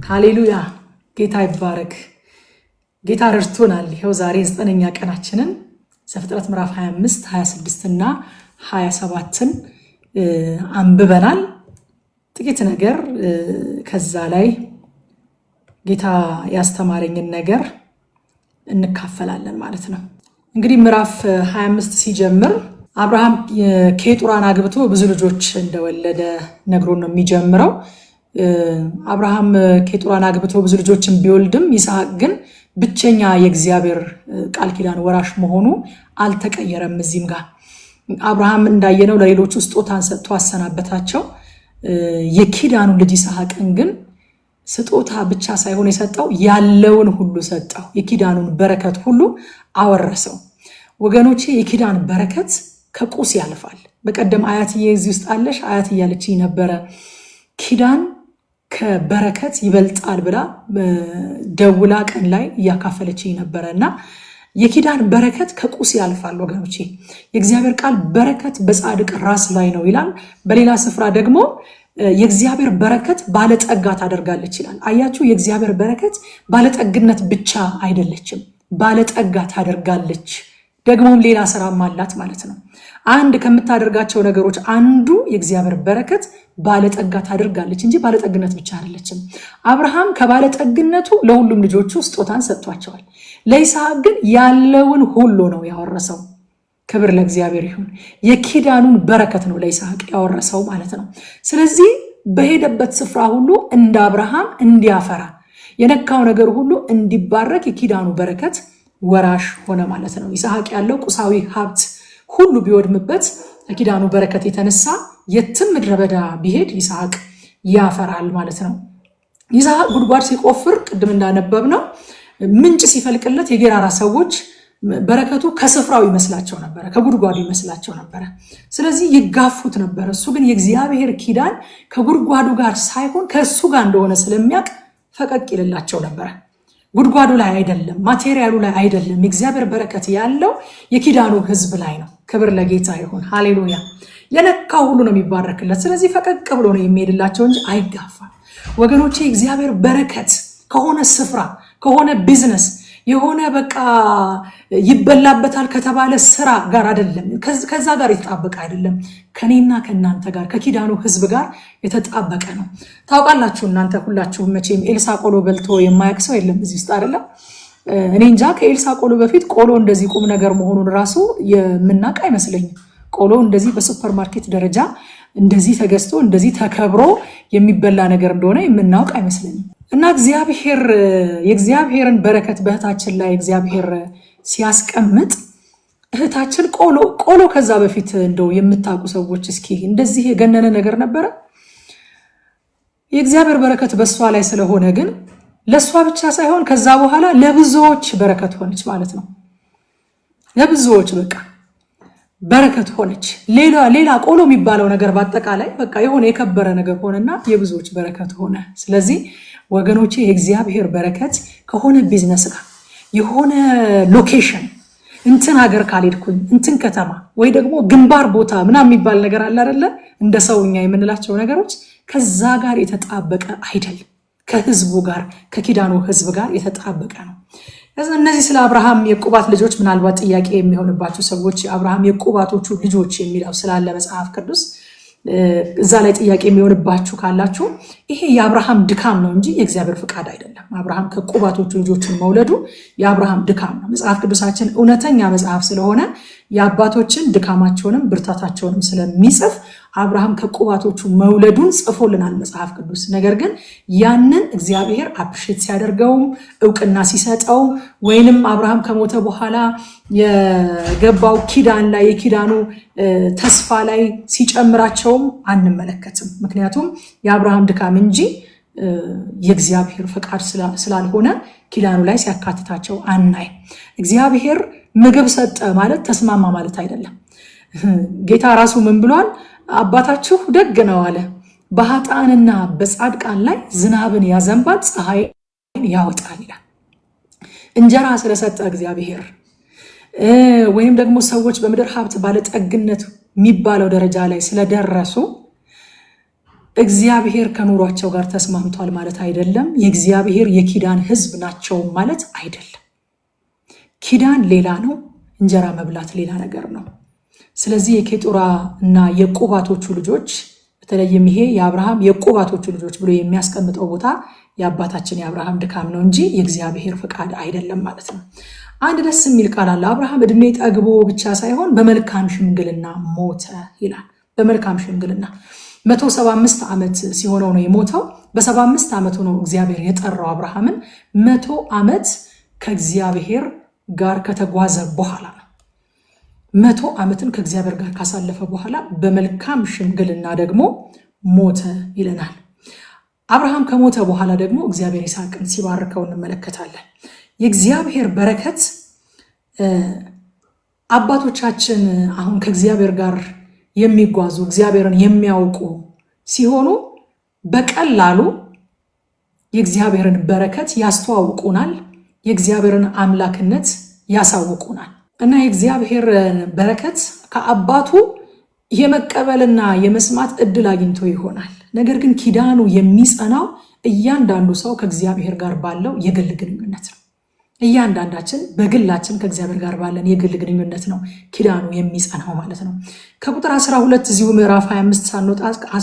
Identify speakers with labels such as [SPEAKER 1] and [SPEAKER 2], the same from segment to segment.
[SPEAKER 1] ሃሌሉያ ጌታ ይባረክ። ጌታ ረድቶናል። ይሄው ዛሬ 9ኛ ቀናችንን ዘፍጥረት ምዕራፍ 25 26 እና 27ን አንብበናል። ጥቂት ነገር ከዛ ላይ ጌታ ያስተማረኝን ነገር እንካፈላለን ማለት ነው። እንግዲህ ምዕራፍ 25 ሲጀምር አብርሃም ኬጡራን አግብቶ ብዙ ልጆች እንደወለደ ነግሮን ነው የሚጀምረው። አብርሃም ኬጡራን አግብቶ ብዙ ልጆችን ቢወልድም ይስሐቅ ግን ብቸኛ የእግዚአብሔር ቃል ኪዳን ወራሽ መሆኑ አልተቀየረም። እዚህም ጋር አብርሃም እንዳየነው ለሌሎች ስጦታን ሰጥቶ አሰናበታቸው። የኪዳኑ ልጅ ይስሐቅን ግን ስጦታ ብቻ ሳይሆን የሰጠው ያለውን ሁሉ ሰጠው። የኪዳኑን በረከት ሁሉ አወረሰው። ወገኖቼ የኪዳን በረከት ከቁስ ያልፋል። በቀደም አያትዬ እዚህ ውስጥ አለሽ አያት እያለችኝ ነበረ። ኪዳን ከበረከት ይበልጣል ብላ ደውላ ቀን ላይ እያካፈለችኝ ነበረ እና የኪዳን በረከት ከቁስ ያልፋል ወገኖቼ። የእግዚአብሔር ቃል በረከት በጻድቅ ራስ ላይ ነው ይላል። በሌላ ስፍራ ደግሞ የእግዚአብሔር በረከት ባለጠጋ ታደርጋለች ይላል። አያችሁ፣ የእግዚአብሔር በረከት ባለጠግነት ብቻ አይደለችም፣ ባለጠጋ ታደርጋለች። ደግሞም ሌላ ስራም አላት ማለት ነው። አንድ ከምታደርጋቸው ነገሮች አንዱ የእግዚአብሔር በረከት ባለጠጋ ታደርጋለች እንጂ ባለጠግነት ብቻ አይደለችም። አብርሃም ከባለጠግነቱ ለሁሉም ልጆቹ ስጦታን ሰጥቷቸዋል። ለይስሐቅ ግን ያለውን ሁሉ ነው ያወረሰው። ክብር ለእግዚአብሔር ይሁን። የኪዳኑን በረከት ነው ለይስሐቅ ያወረሰው ማለት ነው። ስለዚህ በሄደበት ስፍራ ሁሉ እንደ አብርሃም እንዲያፈራ፣ የነካው ነገር ሁሉ እንዲባረክ የኪዳኑ በረከት ወራሽ ሆነ ማለት ነው። ይስሐቅ ያለው ቁሳዊ ሀብት ሁሉ ቢወድምበት ከኪዳኑ በረከት የተነሳ የትም ምድረ በዳ ቢሄድ ይስሐቅ ያፈራል ማለት ነው። ይስሐቅ ጉድጓድ ሲቆፍር ቅድም እንዳነበብ ነው ምንጭ ሲፈልቅለት የጌራራ ሰዎች በረከቱ ከስፍራው ይመስላቸው ነበረ፣ ከጉድጓዱ ይመስላቸው ነበረ። ስለዚህ ይጋፉት ነበረ። እሱ ግን የእግዚአብሔር ኪዳን ከጉድጓዱ ጋር ሳይሆን ከእሱ ጋር እንደሆነ ስለሚያውቅ ፈቀቅ ይልላቸው ነበረ። ጉድጓዱ ላይ አይደለም፣ ማቴሪያሉ ላይ አይደለም። የእግዚአብሔር በረከት ያለው የኪዳኑ ሕዝብ ላይ ነው። ክብር ለጌታ ይሁን። ሃሌሉያ። የነካው ሁሉ ነው የሚባረክለት። ስለዚህ ፈቀቅ ብሎ ነው የሚሄድላቸው እንጂ አይጋፋም። ወገኖቼ የእግዚአብሔር በረከት ከሆነ ስፍራ ከሆነ ቢዝነስ የሆነ በቃ ይበላበታል ከተባለ ስራ ጋር አይደለም፣ ከዛ ጋር የተጣበቀ አይደለም። ከኔና ከእናንተ ጋር ከኪዳኑ ሕዝብ ጋር የተጣበቀ ነው። ታውቃላችሁ እናንተ ሁላችሁም መቼም ኤልሳ ቆሎ በልቶ የማያውቅ ሰው የለም እዚህ ውስጥ አይደለም። እኔ እንጃ ከኤልሳ ቆሎ በፊት ቆሎ እንደዚህ ቁም ነገር መሆኑን ራሱ የምናውቅ አይመስለኝም። ቆሎ እንደዚህ በሱፐርማርኬት ደረጃ እንደዚህ ተገዝቶ እንደዚህ ተከብሮ የሚበላ ነገር እንደሆነ የምናውቅ አይመስለኝም። እና የእግዚአብሔርን በረከት በእህታችን ላይ እግዚአብሔር ሲያስቀምጥ እህታችን ቆሎ ከዛ በፊት እንደው የምታውቁ ሰዎች እስኪ እንደዚህ የገነነ ነገር ነበረ? የእግዚአብሔር በረከት በሷ ላይ ስለሆነ ግን ለሷ ብቻ ሳይሆን ከዛ በኋላ ለብዙዎች በረከት ሆነች ማለት ነው። ለብዙዎች በቃ በረከት ሆነች። ሌላ ቆሎ የሚባለው ነገር በአጠቃላይ በቃ የሆነ የከበረ ነገር ሆነና የብዙዎች በረከት ሆነ። ስለዚህ ወገኖቼ የእግዚአብሔር በረከት ከሆነ ቢዝነስ ጋር የሆነ ሎኬሽን እንትን ሀገር ካልሄድኩኝ እንትን ከተማ ወይ ደግሞ ግንባር ቦታ ምናምን የሚባል ነገር አለ አይደለ? እንደ ሰውኛ የምንላቸው ነገሮች ከዛ ጋር የተጣበቀ አይደለም። ከህዝቡ ጋር ከኪዳኑ ህዝብ ጋር የተጣበቀ ነው። እነዚህ ስለ አብርሃም የቁባት ልጆች ምናልባት ጥያቄ የሚሆንባቸው ሰዎች አብርሃም የቁባቶቹ ልጆች የሚለው ስላለ መጽሐፍ ቅዱስ እዛ ላይ ጥያቄ የሚሆንባችሁ ካላችሁ ይሄ የአብርሃም ድካም ነው እንጂ የእግዚአብሔር ፍቃድ አይደለም። አብርሃም ከቁባቶቹ ልጆችን መውለዱ የአብርሃም ድካም ነው። መጽሐፍ ቅዱሳችን እውነተኛ መጽሐፍ ስለሆነ የአባቶችን ድካማቸውንም ብርታታቸውንም ስለሚጽፍ አብርሃም ከቁባቶቹ መውለዱን ጽፎልናል መጽሐፍ ቅዱስ። ነገር ግን ያንን እግዚአብሔር አፕሪሼት ሲያደርገውም እውቅና ሲሰጠው ወይንም አብርሃም ከሞተ በኋላ የገባው ኪዳን ላይ የኪዳኑ ተስፋ ላይ ሲጨምራቸውም አንመለከትም። ምክንያቱም የአብርሃም ድካም እንጂ የእግዚአብሔር ፈቃድ ስላልሆነ ኪዳኑ ላይ ሲያካትታቸው አናይ። እግዚአብሔር ምግብ ሰጠ ማለት ተስማማ ማለት አይደለም። ጌታ ራሱ ምን ብሏል? አባታችሁ ደግ ነው አለ፣ በኃጥአንና በጻድቃን ላይ ዝናብን ያዘንባል፣ ፀሐይን ያወጣል ይላል። እንጀራ ስለሰጠ እግዚአብሔር ወይም ደግሞ ሰዎች በምድር ሀብት ባለጠግነት የሚባለው ደረጃ ላይ ስለደረሱ እግዚአብሔር ከኑሯቸው ጋር ተስማምቷል ማለት አይደለም። የእግዚአብሔር የኪዳን ሕዝብ ናቸው ማለት አይደለም። ኪዳን ሌላ ነው፣ እንጀራ መብላት ሌላ ነገር ነው። ስለዚህ የኬጡራ እና የቁባቶቹ ልጆች በተለይም ይሄ የአብርሃም የቁባቶቹ ልጆች ብሎ የሚያስቀምጠው ቦታ የአባታችን የአብርሃም ድካም ነው እንጂ የእግዚአብሔር ፍቃድ አይደለም ማለት ነው። አንድ ደስ የሚል ቃል አለ። አብርሃም እድሜ ጠግቦ ብቻ ሳይሆን በመልካም ሽምግልና ሞተ ይላል። በመልካም ሽምግልና 175 ዓመት ሲሆነው ነው የሞተው። በ75 ዓመቱ ነው እግዚአብሔር የጠራው አብርሃምን። 100 ዓመት ከእግዚአብሔር ጋር ከተጓዘ በኋላ ነው 100 ዓመትን ከእግዚአብሔር ጋር ካሳለፈ በኋላ በመልካም ሽምግልና ደግሞ ሞተ ይለናል። አብርሃም ከሞተ በኋላ ደግሞ እግዚአብሔር ይስሐቅን ሲባርከው እንመለከታለን። የእግዚአብሔር በረከት አባቶቻችን አሁን ከእግዚአብሔር ጋር የሚጓዙ እግዚአብሔርን የሚያውቁ ሲሆኑ በቀላሉ የእግዚአብሔርን በረከት ያስተዋውቁናል፣ የእግዚአብሔርን አምላክነት ያሳውቁናል። እና የእግዚአብሔር በረከት ከአባቱ የመቀበልና የመስማት እድል አግኝቶ ይሆናል። ነገር ግን ኪዳኑ የሚጸናው እያንዳንዱ ሰው ከእግዚአብሔር ጋር ባለው የግል ግንኙነት ነው። እያንዳንዳችን በግላችን ከእግዚአብሔር ጋር ባለን የግል ግንኙነት ነው ኪዳኑ የሚጸናው ማለት ነው። ከቁጥር 12 እዚሁ ምዕራፍ 25 ሳንወጣ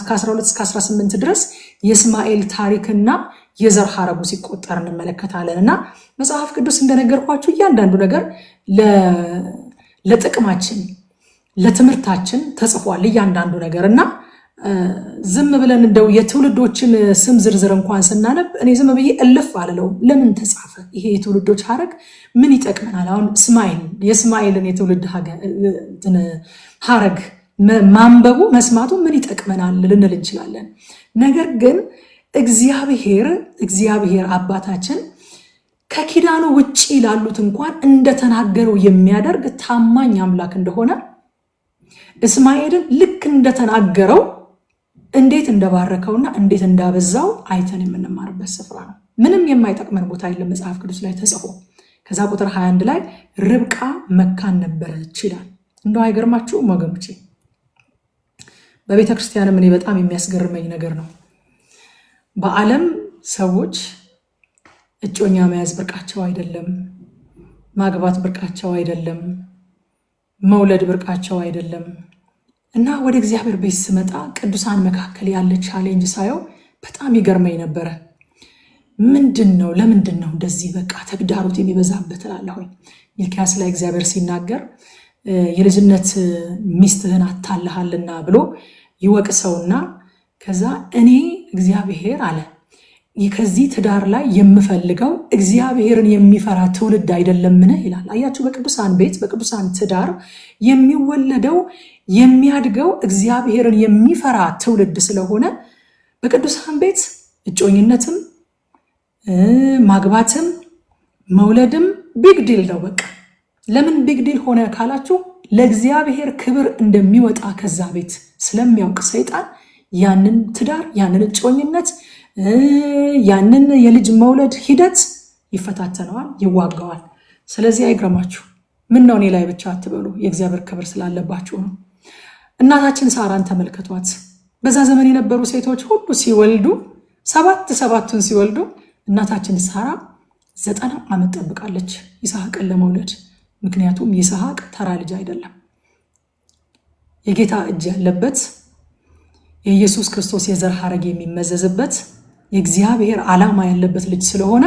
[SPEAKER 1] ከ12 እስከ 18 ድረስ የእስማኤል ታሪክና የዘር ሐረጉ ሲቆጠር እንመለከታለን። እና መጽሐፍ ቅዱስ እንደነገርኳችሁ እያንዳንዱ ነገር ለጥቅማችን ለትምህርታችን ተጽፏል እያንዳንዱ ነገር። እና ዝም ብለን እንደው የትውልዶችን ስም ዝርዝር እንኳን ስናነብ እኔ ዝም ብዬ እልፍ አልለውም። ለምን ተጻፈ ይሄ የትውልዶች ሐረግ ምን ይጠቅመናል? አሁን የእስማኤልን የትውልድ ሐረግ ማንበቡ መስማቱ ምን ይጠቅመናል ልንል እንችላለን። ነገር ግን እግዚአብሔር አባታችን ከኪዳኑ ውጪ ላሉት እንኳን እንደተናገረው የሚያደርግ ታማኝ አምላክ እንደሆነ እስማኤልን ልክ እንደተናገረው እንዴት እንደባረከውና እንዴት እንዳበዛው አይተን የምንማርበት ስፍራ ነው። ምንም የማይጠቅመን ቦታ የለም መጽሐፍ ቅዱስ ላይ ተጽፎ። ከዛ ቁጥር 21 ላይ ርብቃ መካን ነበረች ይላል። እንደው አይገርማችሁም ወገኖቼ? በቤተ ክርስቲያንም እኔ በጣም የሚያስገርመኝ ነገር ነው። በዓለም ሰዎች እጮኛ መያዝ ብርቃቸው አይደለም፣ ማግባት ብርቃቸው አይደለም፣ መውለድ ብርቃቸው አይደለም። እና ወደ እግዚአብሔር ቤት ስመጣ ቅዱሳን መካከል ያለ ቻሌንጅ ሳየው በጣም ይገርመኝ ነበረ። ለምንድን ነው እንደዚህ በቃ ተግዳሮት የሚበዛበት እላለሁኝ። ሚልክያስ ላይ እግዚአብሔር ሲናገር የልጅነት ሚስትህን አታለሃልና ብሎ ይወቅሰውና ከዛ እኔ እግዚአብሔር አለ ከዚህ ትዳር ላይ የምፈልገው እግዚአብሔርን የሚፈራ ትውልድ አይደለምን ይላል። አያችሁ፣ በቅዱሳን ቤት በቅዱሳን ትዳር የሚወለደው የሚያድገው እግዚአብሔርን የሚፈራ ትውልድ ስለሆነ በቅዱሳን ቤት እጮኝነትም ማግባትም መውለድም ቢግ ዲል ነው። በቃ ለምን ቢግ ዲል ሆነ ካላችሁ ለእግዚአብሔር ክብር እንደሚወጣ ከዛ ቤት ስለሚያውቅ ሰይጣን ያንን ትዳር ያንን እጮኝነት ያንን የልጅ መውለድ ሂደት ይፈታተነዋል፣ ይዋጋዋል። ስለዚህ አይግረማችሁ። ምን ነው እኔ ላይ ብቻ አትበሉ፣ የእግዚአብሔር ክብር ስላለባችሁ ነው። እናታችን ሳራን ተመልከቷት። በዛ ዘመን የነበሩ ሴቶች ሁሉ ሲወልዱ ሰባቱን ሲወልዱ እናታችን ሳራ 90 ዓመት ጠብቃለች ይስሐቅን ለመውለድ። ምክንያቱም ይስሐቅ ተራ ልጅ አይደለም፣ የጌታ እጅ ያለበት የኢየሱስ ክርስቶስ የዘር ሐረግ የሚመዘዝበት የእግዚአብሔር ዓላማ ያለበት ልጅ ስለሆነ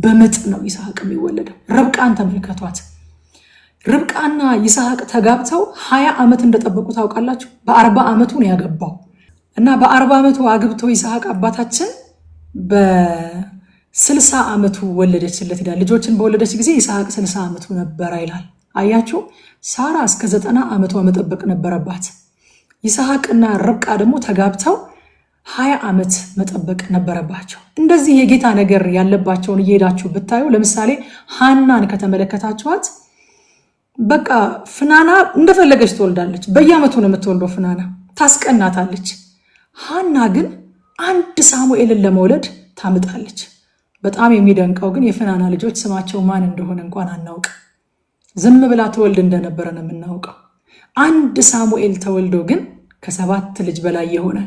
[SPEAKER 1] በምጥ ነው ይስሐቅ የሚወለደው። ርብቃን ተመልከቷት። ርብቃና ይስሐቅ ተጋብተው 20 ዓመት እንደጠበቁ ታውቃላችሁ። በ40 ዓመቱ ነው ያገባው እና በ40 ዓመቱ አግብተው ይስሐቅ አባታችን በ60 ዓመቱ ወለደችለት ይላል። ልጆችን በወለደች ጊዜ ይስሐቅ 60 ዓመቱ ነበር ይላል። አያችሁ፣ ሳራ እስከ 90 ዓመቷ መጠበቅ ነበረባት። ይስሐቅና ርብቃ ደግሞ ተጋብተው 20 ዓመት መጠበቅ ነበረባቸው። እንደዚህ የጌታ ነገር ያለባቸውን እየሄዳችሁ ብታዩ፣ ለምሳሌ ሐናን ከተመለከታችኋት በቃ ፍናና እንደፈለገች ትወልዳለች። በየዓመቱ ነው የምትወልደው። ፍናና ታስቀናታለች። ሐና ግን አንድ ሳሙኤልን ለመውለድ ታምጣለች። በጣም የሚደንቀው ግን የፍናና ልጆች ስማቸው ማን እንደሆነ እንኳን አናውቅ። ዝም ብላ ትወልድ እንደነበረ ነው የምናውቀው። አንድ ሳሙኤል ተወልዶ ግን ከ7 ልጅ በላይ የሆነ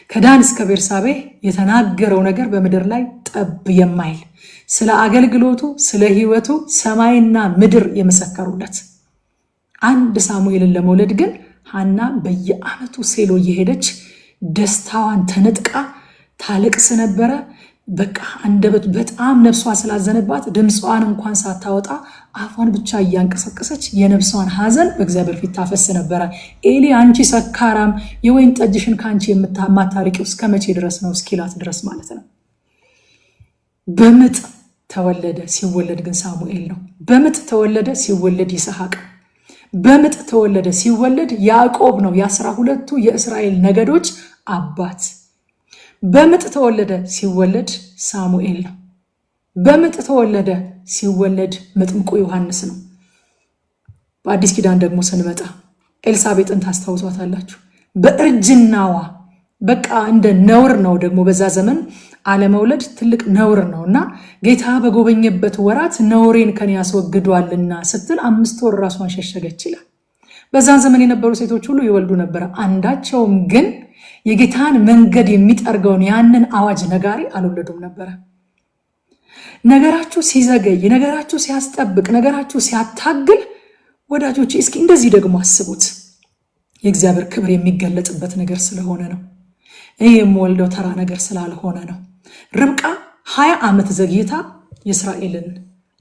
[SPEAKER 1] ከዳን እስከ ቤርሳቤ የተናገረው ነገር በምድር ላይ ጠብ የማይል ስለ አገልግሎቱ ስለ ሕይወቱ ሰማይና ምድር የመሰከሩለት አንድ ሳሙኤልን ለመውለድ ግን ሐና በየዓመቱ ሴሎ እየሄደች ደስታዋን ተነጥቃ ታለቅስ ነበረ። በቃ አንደበት በጣም ነፍሷ ስላዘነባት ድምጿን እንኳን ሳታወጣ አፏን ብቻ እያንቀሰቀሰች የነፍሷን ሐዘን በእግዚአብሔር ፊት ታፈስ ነበረ። ኤሊ አንቺ ሰካራም የወይን ጠጅሽን ካንቺ የማታርቂው እስከ መቼ ድረስ ነው እስኪላት ድረስ ማለት ነው። በምጥ ተወለደ። ሲወለድ ግን ሳሙኤል ነው። በምጥ ተወለደ። ሲወለድ ይስሐቅ። በምጥ ተወለደ። ሲወለድ ያዕቆብ ነው፣ የ12ቱ የእስራኤል ነገዶች አባት። በምጥ ተወለደ። ሲወለድ ሳሙኤል ነው። በምጥ ተወለደ። ሲወለድ መጥምቁ ዮሐንስ ነው። በአዲስ ኪዳን ደግሞ ስንመጣ ኤልሳቤጥን ታስታውሷታላችሁ። በእርጅናዋ በቃ እንደ ነውር ነው። ደግሞ በዛ ዘመን አለመውለድ ትልቅ ነውር ነው እና ጌታ በጎበኘበት ወራት ነውሬን ከኔ ያስወግዷልና ስትል 5 ወር ራሷን ሸሸገች ይላል። በዛን ዘመን የነበሩ ሴቶች ሁሉ ይወልዱ ነበረ። አንዳቸውም ግን የጌታን መንገድ የሚጠርገውን ያንን አዋጅ ነጋሪ አልወለዱም ነበረ። ነገራችሁ ሲዘገይ፣ ነገራችሁ ሲያስጠብቅ፣ ነገራችሁ ሲያታግል ወዳጆች እስኪ እንደዚህ ደግሞ አስቡት። የእግዚአብሔር ክብር የሚገለጥበት ነገር ስለሆነ ነው። ይህ የምወልደው ተራ ነገር ስላልሆነ ነው። ርብቃ 20 ዓመት ዘግይታ የእስራኤልን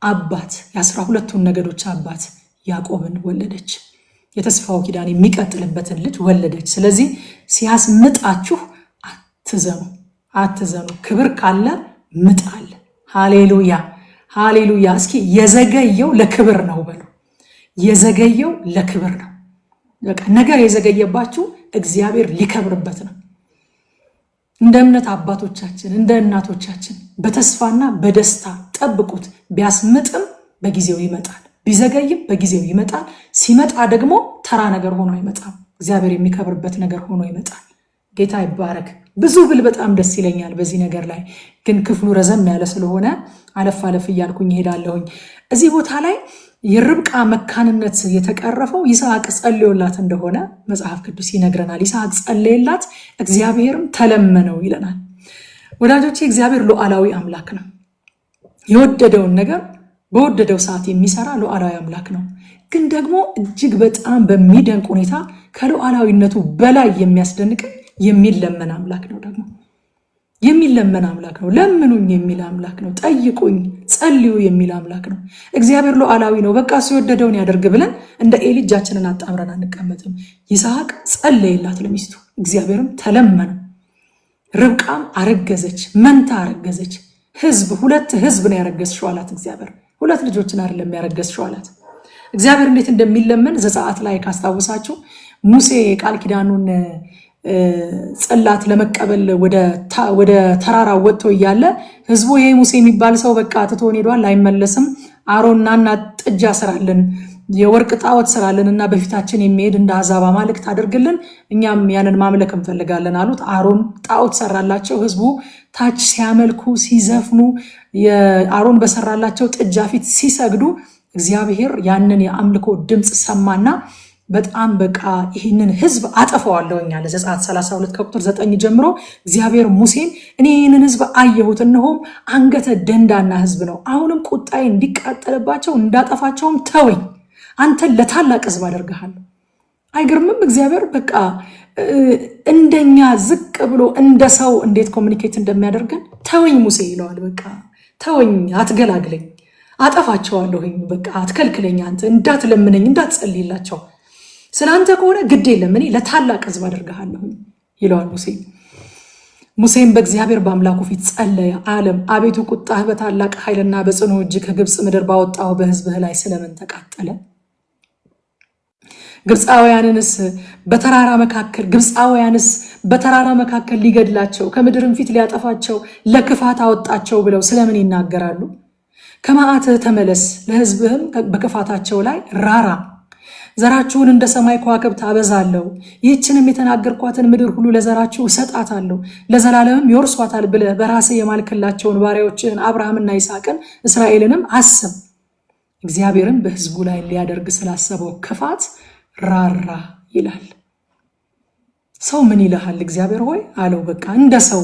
[SPEAKER 1] አባት የ12ቱን ነገዶች አባት ያዕቆብን ወለደች። የተስፋው ኪዳን የሚቀጥልበትን ልጅ ወለደች። ስለዚህ ሲያስምጣችሁ አትዘኑ። ክብር ካለ ምጥ አለ። ሃሌሉያ ሃሌሉያ። እስኪ የዘገየው ለክብር ነው በሉ። የዘገየው ለክብር ነው። በቃ ነገር የዘገየባችሁ እግዚአብሔር ሊከብርበት ነው። እንደ እምነት አባቶቻችን እንደ እናቶቻችን በተስፋና በደስታ ጠብቁት። ቢያስምጥም በጊዜው ይመጣል፣ ቢዘገይም በጊዜው ይመጣል። ሲመጣ ደግሞ ተራ ነገር ሆኖ አይመጣም። እግዚአብሔር የሚከብርበት ነገር ሆኖ ይመጣል። ጌታ ይባረክ። ብዙ ብል በጣም ደስ ይለኛል በዚህ ነገር ላይ ግን ክፍሉ ረዘም ያለ ስለሆነ አለፍ አለፍ እያልኩኝ እሄዳለሁኝ። እዚህ ቦታ ላይ የርብቃ መካንነት የተቀረፈው ይስሐቅ ጸልዮላት እንደሆነ መጽሐፍ ቅዱስ ይነግረናል። ይስሐቅ ጸለየላት፣ እግዚአብሔርም ተለመነው ይለናል። ወዳጆቼ እግዚአብሔር ሉዓላዊ አምላክ ነው። የወደደውን ነገር በወደደው ሰዓት የሚሰራ ሉዓላዊ አምላክ ነው። ግን ደግሞ እጅግ በጣም በሚደንቅ ሁኔታ ከሉዓላዊነቱ በላይ የሚያስደንቅ የሚለመን አምላክ ነው። ደግሞ የሚለመን አምላክ ነው። ለምኑኝ የሚል አምላክ ነው። ጠይቁኝ፣ ጸልዩ የሚል አምላክ ነው። እግዚአብሔር ሉዓላዊ ነው። በቃ ሲወደደውን ያደርግ ብለን እንደ ኤሊ እጃችንን አጣምረን አንቀመጥም። ይስሐቅ ጸለየላት ለሚስቱ፣ እግዚአብሔርም ተለመነው። ርብቃም አረገዘች፣ መንታ አረገዘች። ሁለት ህዝብ ነው ያረገዝሽው አላት እግዚአብሔር። 2 ልጆችን አይደለም ያረገዝሽው አላት። እግዚአብሔር እንዴት እንደሚለመን ዘጸአት ላይ ካስታውሳችሁ ሙሴ ቃል ኪዳኑን ጽላት ለመቀበል ወደ ተራራ ወጥቶ እያለ ህዝቡ ይሄ ሙሴ የሚባል ሰው በቃ ትቶን ሄዷል፣ አይመለስም፣ አሮንና ጥጃ ስራልን፣ የወርቅ ጣዖት ስራልን እና በፊታችን የሚሄድ እንደ አሕዛብ አማልክት አድርግልን፣ እኛም ያንን ማምለክ እንፈልጋለን አሉት። አሮን ጣዖት ሰራላቸው። ህዝቡ ታች ሲያመልኩ ሲዘፍኑ አሮን በሰራላቸው ጥጃ ፊት ሲሰግዱ እግዚአብሔር ያንን የአምልኮ ድምፅ ሰማና በጣም በቃ ይህንን ህዝብ አጠፋዋለሁኝ አለ። ዘጸአት 32 ከቁጥር 9 ጀምሮ እግዚአብሔር ሙሴን እኔ ይህንን ህዝብ አየሁት፣ እነሆም አንገተ ደንዳና ህዝብ ነው። አሁንም ቁጣዬ እንዲቃጠልባቸው እንዳጠፋቸውም ተወኝ፣ አንተን ለታላቅ ህዝብ አደርግሃለሁ። አይገርምም? እግዚአብሔር በቃ እንደኛ ዝቅ ብሎ እንደ ሰው እንዴት ኮሚኒኬት እንደሚያደርገን ተወኝ ሙሴ ይለዋል። በቃ ተወኝ፣ አትገላግለኝ፣ አጠፋቸዋለሁኝ፣ በቃ አትከልክለኝ፣ አንተ እንዳትለምነኝ፣ እንዳትጸልይላቸው፣ ስለአንተ ከሆነ ግድ የለም እኔ ለታላቅ ህዝብ አደርግሃለሁ ይለዋል ሙሴ። ሙሴም በእግዚአብሔር በአምላኩ ፊት ጸለየ፣ አለም አቤቱ ቁጣህ በታላቅ ኃይልና በጽኑ እጅ ከግብፅ ምድር ባወጣው በህዝብህ ላይ ስለምን ተቃጠለ? ግብፃውያንስ በተራራ መካከል ሊገድላቸው ከምድርም ፊት ሊያጠፋቸው ለክፋት አወጣቸው ብለው ስለምን ይናገራሉ? ከመዓትህ ተመለስ፣ ለህዝብህም በክፋታቸው ላይ ራራ። ዘራችሁን እንደ ሰማይ ከዋክብት አበዛለሁ፣ ይህችንም የተናገርኳትን ምድር ሁሉ ለዘራችሁ እሰጣታለሁ፣ ለዘላለምም ይወርሷታል ብለህ በራስህ የማልክላቸውን ባሪያዎችህን አብርሃምና ይስሐቅን እስራኤልንም አስብ። እግዚአብሔርም በህዝቡ ላይ ሊያደርግ ስላሰበው ክፋት ራራ ይላል። ሰው ምን ይልሃል እግዚአብሔር ሆይ አለው። በቃ እንደ ሰው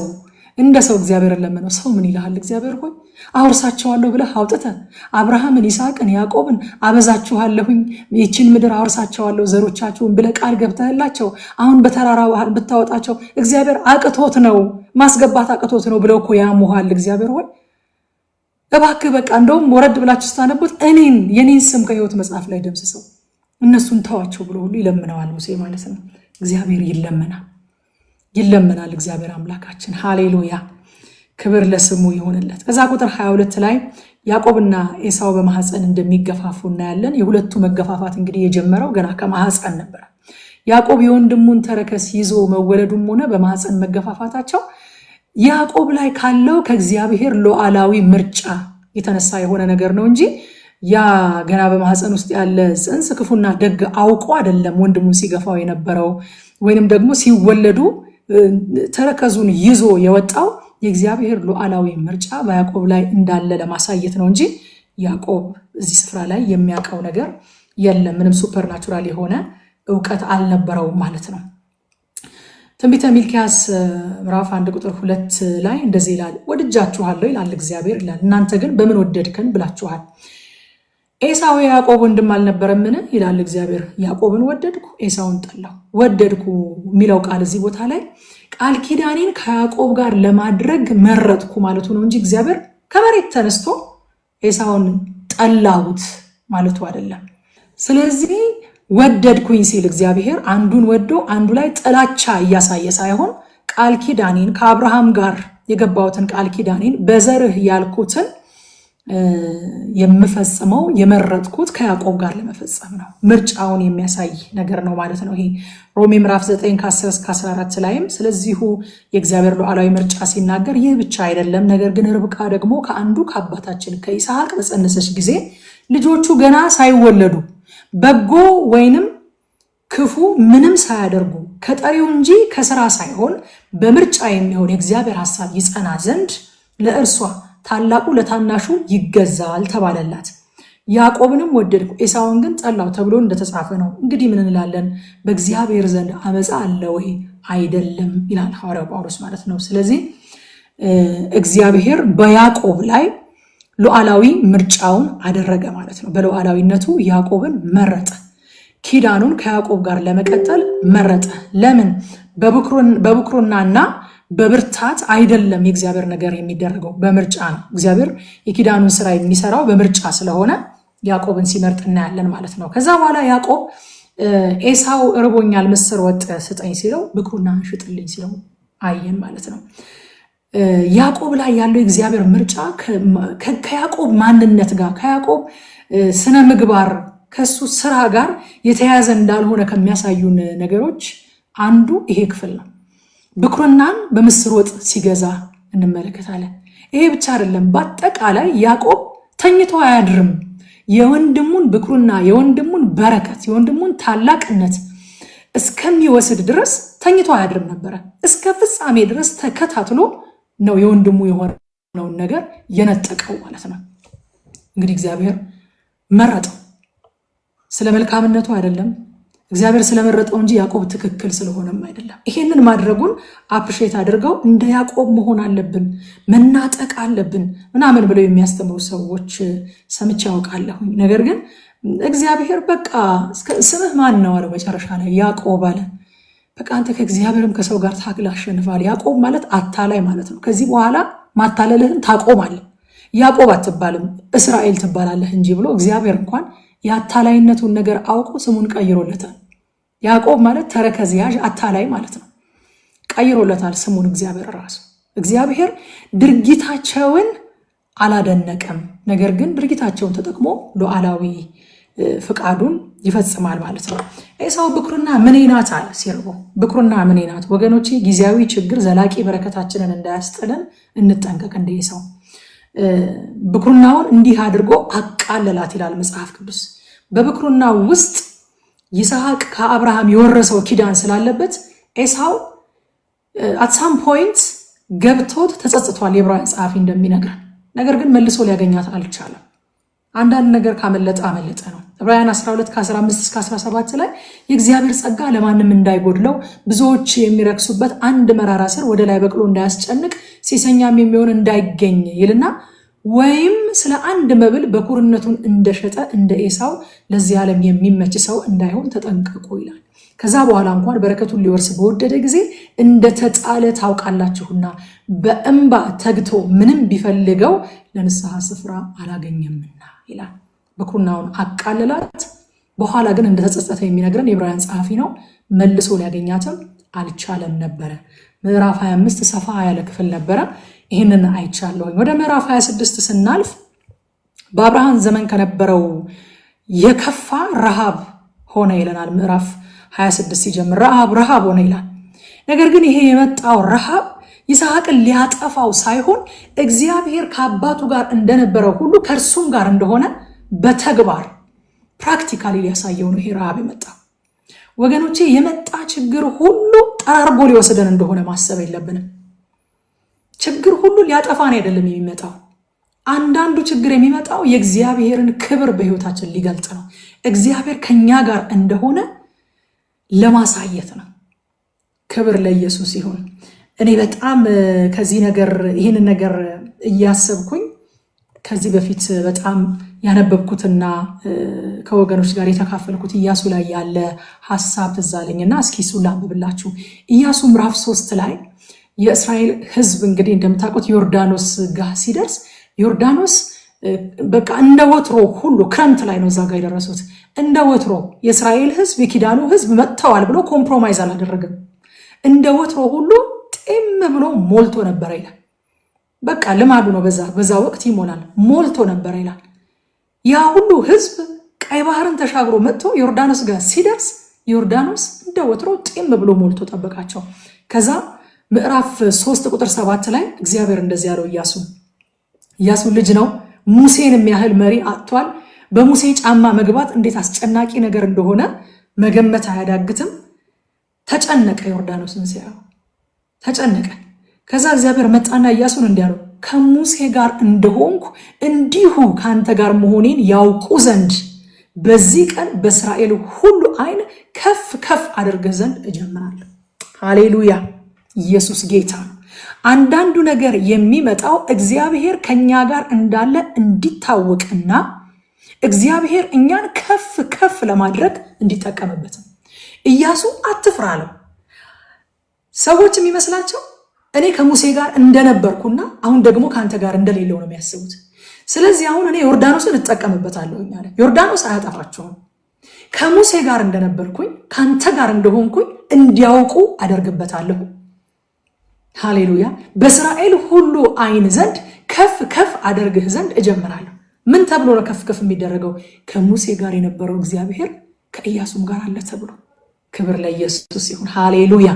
[SPEAKER 1] እግዚአብሔርን ለመነው። ሰው ምን ይልሃል እግዚአብሔር ሆይ አወርሳቸዋለሁ ብለህ አውጥተህ አብርሃምን ይስሐቅን ያዕቆብን አበዛችኋለሁኝ ይህችን ምድር አወርሳቸዋለሁ ዘሮቻችሁን ብለህ ቃል ገብተህላቸው አሁን በተራራ ባህር ብታወጣቸው እግዚአብሔር አቅቶት ነው ማስገባት አቅቶት ነው ብለው እኮ ያሙሃል እግዚአብሔር ሆይ እባክህ በቃ እንደውም ወረድ ብላችሁ ስታነቡት የኔን ስም ከሕይወት መጽሐፍ ላይ ደምስሰው እነሱን ተዋቸው ብሎ ሁሉ ይለምነዋል ሙሴ ማለት ነው። እግዚአብሔር ይለመናል እግዚአብሔር አምላካችን። ሃሌሉያ ክብር ለስሙ ይሆንለት። ከዛ ቁጥር 22 ላይ ያዕቆብና ኤሳው በማህፀን እንደሚገፋፉ እናያለን። የሁለቱ መገፋፋት እንግዲህ የጀመረው ገና ከማህፀን ነበር። ያዕቆብ የወንድሙን ተረከስ ይዞ መወለዱም ሆነ በማህፀን መገፋፋታቸው ያዕቆብ ላይ ካለው ከእግዚአብሔር ሉዓላዊ ምርጫ የተነሳ የሆነ ነገር ነው እንጂ ያ ገና በማህፀን ውስጥ ያለ ጽንስ ክፉና ደግ አውቆ አይደለም ወንድሙን ሲገፋው የነበረው ወይንም ደግሞ ሲወለዱ ተረከዙን ይዞ የወጣው የእግዚአብሔር ሉዓላዊ ምርጫ በያዕቆብ ላይ እንዳለ ለማሳየት ነው እንጂ ያዕቆብ እዚህ ስፍራ ላይ የሚያውቀው ነገር የለም። ምንም ሱፐርናቹራል የሆነ ዕውቀት አልነበረውም ማለት ነው። ትንቢተ ሚልክያስ ምዕራፍ 1 ቁጥር 2 ላይ እንደዚህ ይላል፣ ወድጃችኋለሁ ይላል እግዚአብሔር ይላል፣ እናንተ ግን በምን ወደድከን ብላችኋል። ኤሳው ያዕቆብ ወንድም አልነበረምን ይላል እግዚአብሔር። ያዕቆብን ወደድኩ ኤሳውን ጠላሁ። ወደድኩ የሚለው ቃል እዚህ ቦታ ላይ ቃል ኪዳኔን ከያዕቆብ ጋር ለማድረግ መረጥኩ ማለቱ ነው እንጂ እግዚአብሔር ከመሬት ተነስቶ ኤሳውን ጠላሁት ማለቱ አይደለም። ስለዚህ ወደድኩኝ ሲል እግዚአብሔር አንዱን ወዶ አንዱ ላይ ጥላቻ እያሳየ ሳይሆን ቃል ኪዳኔን ከአብርሃም ጋር የገባሁትን ቃል ኪዳኔን በዘርህ ያልኩትን የምፈጽመው የመረጥኩት ከያዕቆብ ጋር ለመፈጸም ነው። ምርጫውን የሚያሳይ ነገር ነው ማለት ነው። ይሄ ሮሜ ምዕራፍ 9 ከ10-14 ላይም ስለዚሁ የእግዚአብሔር ሉዓላዊ ምርጫ ሲናገር ይህ ብቻ አይደለም፣ ነገር ግን ርብቃ ደግሞ ከአንዱ ከአባታችን ከይስሐቅ በጸነሰች ጊዜ ልጆቹ ገና ሳይወለዱ በጎ ወይንም ክፉ ምንም ሳያደርጉ ከጠሪው እንጂ ከስራ ሳይሆን በምርጫ የሚሆን የእግዚአብሔር ሐሳብ ይጸና ዘንድ ለእርሷ ታላቁ ለታናሹ ይገዛል ተባለላት። ያዕቆብንም ወደድኩ ኤሳውን ግን ጠላው ተብሎ እንደተጻፈ ነው። እንግዲህ ምን እንላለን? በእግዚአብሔር ዘንድ አመፃ አለ ወይ? አይደለም ይላል ሐዋርያው ጳውሎስ ማለት ነው። ስለዚህ እግዚአብሔር በያዕቆብ ላይ ሉዓላዊ ምርጫውን አደረገ ማለት ነው። በሉዓላዊነቱ ያዕቆብን መረጠ። ኪዳኑን ከያዕቆብ ጋር ለመቀጠል መረጠ። ለምን? በብኩርናና በብርታት አይደለም የእግዚአብሔር ነገር የሚደረገው፣ በምርጫ ነው። እግዚአብሔር የኪዳኑን ስራ የሚሰራው በምርጫ ስለሆነ ያዕቆብን ሲመርጥ እናያለን ማለት ነው። ከዛ በኋላ ያዕቆብ ኤሳው እርቦኛል ምስር ወጥ ስጠኝ ሲለው ብኩርናህን ሽጥልኝ ሲለው አየን ማለት ነው። ያዕቆብ ላይ ያለው የእግዚአብሔር ምርጫ ከያዕቆብ ማንነት ጋር ከያዕቆብ ስነ ምግባር ከሱ ስራ ጋር የተያያዘ እንዳልሆነ ከሚያሳዩን ነገሮች አንዱ ይሄ ክፍል ነው። ብኩርናን በምስር ወጥ ሲገዛ እንመለከታለን። ይሄ ብቻ አይደለም፣ በአጠቃላይ ያዕቆብ ተኝቶ አያድርም። የወንድሙን ብኩርና፣ የወንድሙን በረከት፣ የወንድሙን ታላቅነት እስከሚወስድ ድረስ ተኝቶ አያድርም ነበረ። እስከ ፍጻሜ ድረስ ተከታትሎ ነው የወንድሙ የሆነውን ነገር የነጠቀው ማለት ነው። እንግዲህ እግዚአብሔር መረጠው፣ ስለ መልካምነቱ አይደለም፣ እግዚአብሔር ስለመረጠው እንጂ ያዕቆብ ትክክል ስለሆነም አይደለም። ይሄንን ማድረጉን አፕሪሼት አድርገው እንደ ያዕቆብ መሆን አለብን፣ መናጠቅ አለብን ምናምን ብለው የሚያስተምሩ ሰዎች ሰምቼ ያውቃለሁኝ። ነገር ግን እግዚአብሔር በቃ ስምህ ማን ነው አለው። መጨረሻ ላይ ያዕቆብ አለ። በቃ አንተ ከእግዚአብሔርም ከሰው ጋር ታግል አሸንፋል። ያዕቆብ ማለት አታላይ ማለት ነው። ከዚህ በኋላ ማታለልህን ታቆማለህ። ያዕቆብ አትባልም እስራኤል ትባላለህ እንጂ ብሎ እግዚአብሔር እንኳን የአታላይነቱን ነገር አውቆ ስሙን ቀይሮለታል። ያዕቆብ ማለት ተረከዝ ያዥ አታላይ ማለት ነው። ቀይሮለታል ስሙን እግዚአብሔር ራሱ። እግዚአብሔር ድርጊታቸውን አላደነቀም፣ ነገር ግን ድርጊታቸውን ተጠቅሞ ሉዓላዊ ፍቃዱን ይፈጽማል ማለት ነው። ኤሳው ብኩርና ምኔ ናት አለ ሲርቦ። ብኩርና ምኔ ናት? ወገኖቼ ጊዜያዊ ችግር ዘላቂ በረከታችንን እንዳያስጥለን እንጠንቀቅ። እንደ ኤሳው ብኩርናውን እንዲህ አድርጎ አቃለላት ይላል መጽሐፍ ቅዱስ። በብኩርና ውስጥ ይስሐቅ ከአብርሃም የወረሰው ኪዳን ስላለበት ኤሳው አት ሳም ፖይንት ገብቶት ተጸጽቷል፣ የዕብራውያን ጸሐፊ እንደሚነግረን። ነገር ግን መልሶ ሊያገኛት አልቻለም። አንዳንድ ነገር ካመለጠ አመለጠ ነው። ዕብራውያን 12 ከ15 እስከ 17 ላይ የእግዚአብሔር ጸጋ ለማንም እንዳይጎድለው ብዙዎች የሚረክሱበት አንድ መራራ ስር ወደ ላይ በቅሎ እንዳያስጨንቅ ሴሰኛም የሚሆን እንዳይገኝ ይልና ወይም ስለ አንድ መብል በኩርነቱን እንደሸጠ እንደ ኤሳው ለዚህ ዓለም የሚመች ሰው እንዳይሆን ተጠንቀቁ ይላል። ከዛ በኋላ እንኳን በረከቱን ሊወርስ በወደደ ጊዜ እንደተጣለ ታውቃላችሁና በእንባ ተግቶ ምንም ቢፈልገው ለንስሐ ስፍራ አላገኘምና ይላል። በኩርናውን አቃለላት፣ በኋላ ግን እንደተጸጸተ የሚነግረን የዕብራውያን ጸሐፊ ነው። መልሶ ሊያገኛትም አልቻለም ነበረ። ምዕራፍ 25 ሰፋ ያለ ክፍል ነበረ። ይህንን አይቻለሁኝ። ወደ ምዕራፍ 26 ስናልፍ በአብርሃም ዘመን ከነበረው የከፋ ረሃብ ሆነ ይለናል። ምዕራፍ 26 ሲጀምር ረሃብ ሆነ ይላል። ነገር ግን ይሄ የመጣው ረሃብ ይስሐቅን ሊያጠፋው ሳይሆን እግዚአብሔር ከአባቱ ጋር እንደነበረው ሁሉ ከእርሱም ጋር እንደሆነ በተግባር ፕራክቲካሊ ሊያሳየው ነው ይሄ ረሃብ የመጣው። ወገኖቼ የመጣ ችግር ሁሉ ጠራርጎ ሊወስደን እንደሆነ ማሰብ የለብንም። ችግር ሁሉ ሊያጠፋን አይደለም የሚመጣው። አንዳንዱ ችግር የሚመጣው የእግዚአብሔርን ክብር በሕይወታችን ሊገልጥ ነው። እግዚአብሔር ከኛ ጋር እንደሆነ ለማሳየት ነው። ክብር ለኢየሱስ ይሁን። እኔ በጣም ከዚህ ነገር ይህንን ነገር እያሰብኩኝ ከዚህ በፊት በጣም ያነበብኩትና ከወገኖች ጋር የተካፈልኩት ኢያሱ ላይ ያለ ሐሳብ ትዝ አለኝና እስኪ እሱን ላንብብላችሁ። ኢያሱ ምዕራፍ 3 ላይ የእስራኤል ሕዝብ እንግዲህ እንደምታውቁት ዮርዳኖስ ጋር ሲደርስ ዮርዳኖስ በቃ እንደ ወትሮ ሁሉ ክረምት ላይ ነው እዛ ጋር የደረሱት። እንደ ወትሮ የእስራኤል ሕዝብ የኪዳኑ ሕዝብ መጥተዋል ብሎ ኮምፕሮማይዝ አላደረግም። እንደ ወትሮ ሁሉ ጤም ብሎ ሞልቶ ነበረ ይላል። በቃ ልማዱ ነው፣ በዛ ወቅት ይሞላል። ሞልቶ ነበረ ይላል። ያ ሁሉ ሕዝብ ቀይ ባህርን ተሻግሮ መጥቶ ዮርዳኖስ ጋር ሲደርስ ዮርዳኖስ እንደ ወትሮ ጤም ብሎ ሞልቶ ጠበቃቸው። ከዛ ምዕራፍ 3 ቁጥር 7 ላይ እግዚአብሔር እንደዚህ ያለው ኢያሱ ልጅ ነው፣ ሙሴን የሚያህል መሪ አጥቷል። በሙሴ ጫማ መግባት እንዴት አስጨናቂ ነገር እንደሆነ መገመት አያዳግትም። ተጨነቀ፣ ዮርዳኖስን ሲያየው ተጨነቀ። ከዛ እግዚአብሔር መጣና ኢያሱን እንዲህ አለው፣ ከሙሴ ጋር እንደሆንኩ እንዲሁ ከአንተ ጋር መሆኔን ያውቁ ዘንድ በዚህ ቀን በእስራኤል ሁሉ ዓይን ከፍ ከፍ አድርገህ ዘንድ እጀምራለሁ። ሃሌሉያ! ኢየሱስ ጌታ ነው። አንዳንዱ ነገር የሚመጣው እግዚአብሔር ከኛ ጋር እንዳለ እንዲታወቅና እግዚአብሔር እኛን ከፍ ከፍ ለማድረግ እንዲጠቀምበት ነው። ኢያሱ አትፍራ አለው። ሰዎች የሚመስላቸው እኔ ከሙሴ ጋር እንደነበርኩና አሁን ደግሞ ከአንተ ጋር እንደሌለው ነው የሚያስቡት። ስለዚህ አሁን እኔ ዮርዳኖስን እጠቀምበታለሁ አለ። ዮርዳኖስ አያጠፋቸውም። ከሙሴ ጋር እንደነበርኩኝ ከአንተ ጋር እንደሆንኩኝ እንዲያውቁ አደርግበታለሁ። ሃሌሉያ! በእስራኤል ሁሉ ዓይን ዘንድ ከፍ ከፍ አደርግህ ዘንድ እጀምራለሁ። ምን ተብሎ ነው ከፍ ከፍ የሚደረገው? ከሙሴ ጋር የነበረው እግዚአብሔር ከኢያሱም ጋር አለ ተብሎ። ክብር ለኢየሱስ ይሁን። ሃሌሉያ!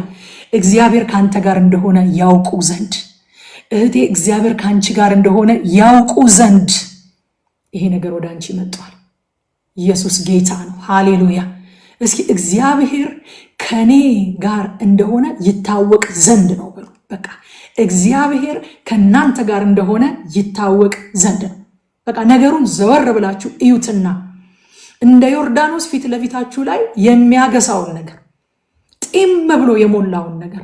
[SPEAKER 1] እግዚአብሔር ከአንተ ጋር እንደሆነ ያውቁ ዘንድ፣ እህቴ እግዚአብሔር ከአንቺ ጋር እንደሆነ ያውቁ ዘንድ ይሄ ነገር ወደ አንቺ መጥቷል። ኢየሱስ ጌታ ነው። ሃሌሉያ! እስኪ እግዚአብሔር ከኔ ጋር እንደሆነ ይታወቅ ዘንድ ነው በሉ። በቃ እግዚአብሔር ከእናንተ ጋር እንደሆነ ይታወቅ ዘንድ ነው። በቃ ነገሩን ዘወር ብላችሁ እዩትና እንደ ዮርዳኖስ ፊት ለፊታችሁ ላይ የሚያገሳውን ነገር፣ ጢም ብሎ የሞላውን ነገር፣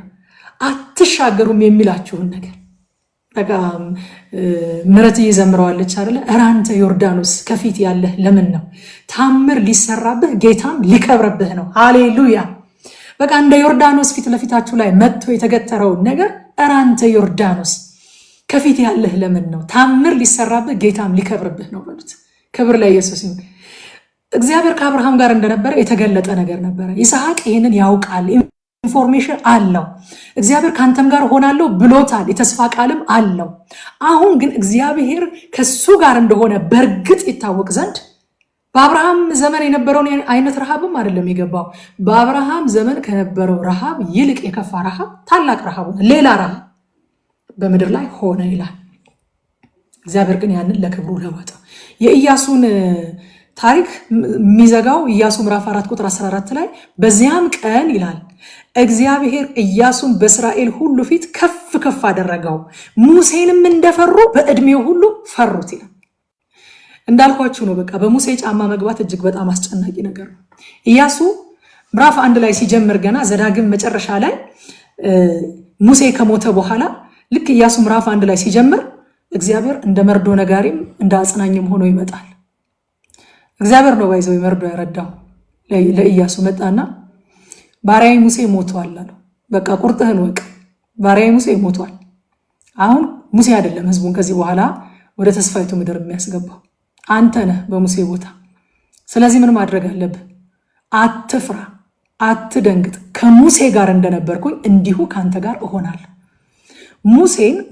[SPEAKER 1] አትሻገሩም የሚላችሁን ነገር በቃ ምረት እየዘምረዋለች አይደለ? ኧረ አንተ ዮርዳኖስ ከፊት ያለህ ለምን ነው? ታምር ሊሰራብህ ጌታም ሊከብርብህ ነው። ሃሌሉያ! በቃ እንደ ዮርዳኖስ ፊት ለፊታችሁ ላይ መጥቶ የተገተረውን ነገር ኧረ አንተ ዮርዳኖስ ከፊት ያለህ ለምን ነው? ታምር ሊሰራብህ ጌታም ሊከብርብህ ነው በሉት። ክብር ለኢየሱስ ይሁን። እግዚአብሔር ከአብርሃም ጋር እንደነበረ የተገለጠ ነገር ነበረ። ይስሐቅ ይህንን ያውቃል፣ ኢንፎርሜሽን አለው። እግዚአብሔር ከአንተም ጋር ሆናለሁ ብሎታል፣ የተስፋ ቃልም አለው። አሁን ግን እግዚአብሔር ከሱ ጋር እንደሆነ በእርግጥ ይታወቅ ዘንድ በአብርሃም ዘመን የነበረውን አይነት ረሃብም አይደለም የገባው። በአብርሃም ዘመን ከነበረው ረሃብ ይልቅ የከፋ ረሃብ፣ ታላቅ ረሃብ ሆነ፣ ሌላ ረሃብ በምድር ላይ ሆነ ይላል። እግዚአብሔር ግን ያንን ለክብሩ ለወጠው። የኢያሱን ታሪክ የሚዘጋው ኢያሱ ምዕራፍ 4 ቁጥር 14 ላይ በዚያም ቀን ይላል እግዚአብሔር ኢያሱን በእስራኤል ሁሉ ፊት ከፍ ከፍ አደረገው፣ ሙሴንም እንደፈሩ በዕድሜው ሁሉ ፈሩት ይላል። እንዳልኳችሁ ነው። በቃ በሙሴ ጫማ መግባት እጅግ በጣም አስጨናቂ ነገር ነው። ኢያሱ ምዕራፍ 1 ላይ ሲጀምር ገና ዘዳግም መጨረሻ ላይ ሙሴ ከሞተ በኋላ ልክ ኢያሱ ምዕራፍ 1 ላይ ሲጀምር እግዚአብሔር እንደ መርዶ ነጋሪም እንደ አጽናኝም ሆኖ ይመጣል። እግዚአብሔር ነው ባይዘው መርዶ ያረዳው ለኢያሱ መጣና ባሪያዬ ሙሴ ሞቷል አለው። በቃ ቁርጥህን ወቅ፣ ባሪያዬ ሙሴ ሞቷል። አሁን ሙሴ አይደለም ህዝቡን ከዚህ በኋላ ወደ ተስፋይቱ ምድር የሚያስገባው አንተ ነህ በሙሴ ቦታ። ስለዚህ ምን ማድረግ አለብህ? አትፍራ፣ አትደንግጥ። ከሙሴ ጋር እንደነበርኩኝ እንዲሁ ካንተ ጋር እሆናለሁ።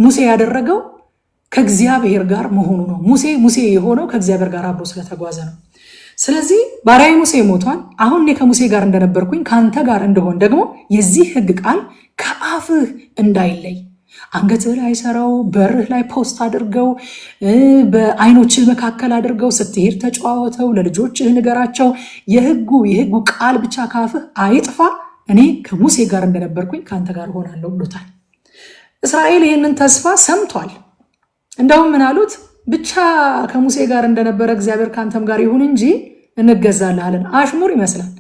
[SPEAKER 1] ሙሴ ያደረገው ከእግዚአብሔር ጋር መሆኑ ነው። ሙሴ የሆነው ከእግዚአብሔር ጋር አብሮ ስለተጓዘ ነው። ስለዚህ ባሪያዬ ሙሴ ሞቷል። አሁን እኔ ከሙሴ ጋር እንደነበርኩኝ ካንተ ጋር እንደሆን ደግሞ የዚህ ሕግ ቃል ከአፍህ እንዳይለይ አንገትህ ላይ ሰራው፣ በርህ ላይ ፖስት አድርገው፣ በዓይኖችህ መካከል አድርገው፣ ስትሄድ ተጫወተው፣ ለልጆችህ ንገራቸው። የሕጉ ቃል ብቻ ከአፍህ አይጥፋ፣ እኔ ከሙሴ ጋር እንደነበርኩኝ ካንተ ጋር ሆናለሁ ብሎታል። እስራኤል ይህንን ተስፋ ሰምቷል። እንደውም ምን አሉት? ብቻ ከሙሴ ጋር እንደነበረ እግዚአብሔር ካንተም ጋር ይሁን እንጂ እንገዛልሃለን። አሽሙር ይመስላል።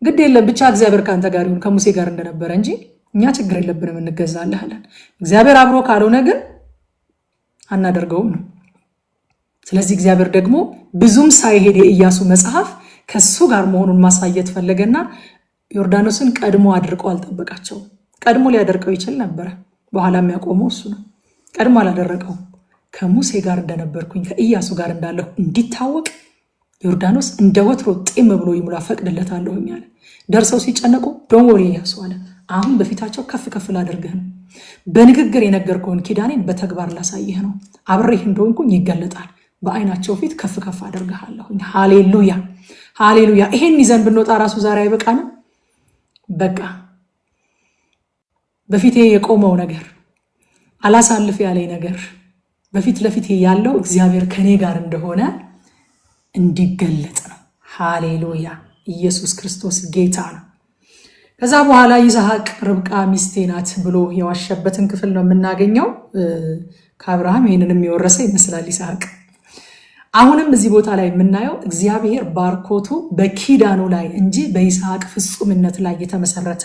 [SPEAKER 1] ግድ የለም ብቻ እግዚአብሔር ካንተ ጋር ይሁን ከሙሴ ጋር እንደነበረ እንጂ እኛ ችግር የለብንም እንገዛልሃለን። እግዚአብሔር አብሮ ካልሆነ ግን አናደርገውም ነው። ስለዚህ እግዚአብሔር ደግሞ ብዙም ሳይሄድ የኢያሱ መጽሐፍ ከሱ ጋር መሆኑን ማሳየት ፈለገና ዮርዳኖስን ቀድሞ አድርቆ አልጠበቃቸውም። ቀድሞ ሊያደርቀው ይችል ነበረ፣ በኋላ የሚያቆመው እሱ ነው። ቀድሞ አላደረቀውም። ከሙሴ ጋር እንደነበርኩኝ ከኢያሱ ጋር እንዳለሁ እንዲታወቅ ዮርዳኖስ እንደ ወትሮ ጤም ብሎ ይሙላ ፈቅድለታለሁኝ አለ። ደርሰው ሲጨነቁ ዶንወሪ ኢያሱ አለ፣ አሁን በፊታቸው ከፍ ከፍ ላደርግህ ነው። በንግግር የነገርኩህን ኪዳኔን በተግባር ላሳይህ ነው። አብሬህ እንደሆንኩኝ ይገለጣል። በዓይናቸው ፊት ከፍ ከፍ አደርግሃለሁኝ። ሃሌሉያ ሃሌሉያ። ይሄን ይዘን ብንወጣ ራሱ ዛሬ አይበቃንም? በቃ በፊቴ የቆመው ነገር አላሳልፍ ያለኝ ነገር በፊት ለፊቴ ያለው እግዚአብሔር ከኔ ጋር እንደሆነ እንዲገለጥ ነው። ሃሌሉያ። ኢየሱስ ክርስቶስ ጌታ ነው። ከዛ በኋላ ይስሐቅ ርብቃ ሚስቴ ናት ብሎ የዋሸበትን ክፍል ነው የምናገኘው። ከአብርሃም ይህንንም የወረሰ ይመስላል ይስሐቅ። አሁንም እዚህ ቦታ ላይ የምናየው እግዚአብሔር ባርኮቱ በኪዳኑ ላይ እንጂ በይስሐቅ ፍጹምነት ላይ የተመሰረተ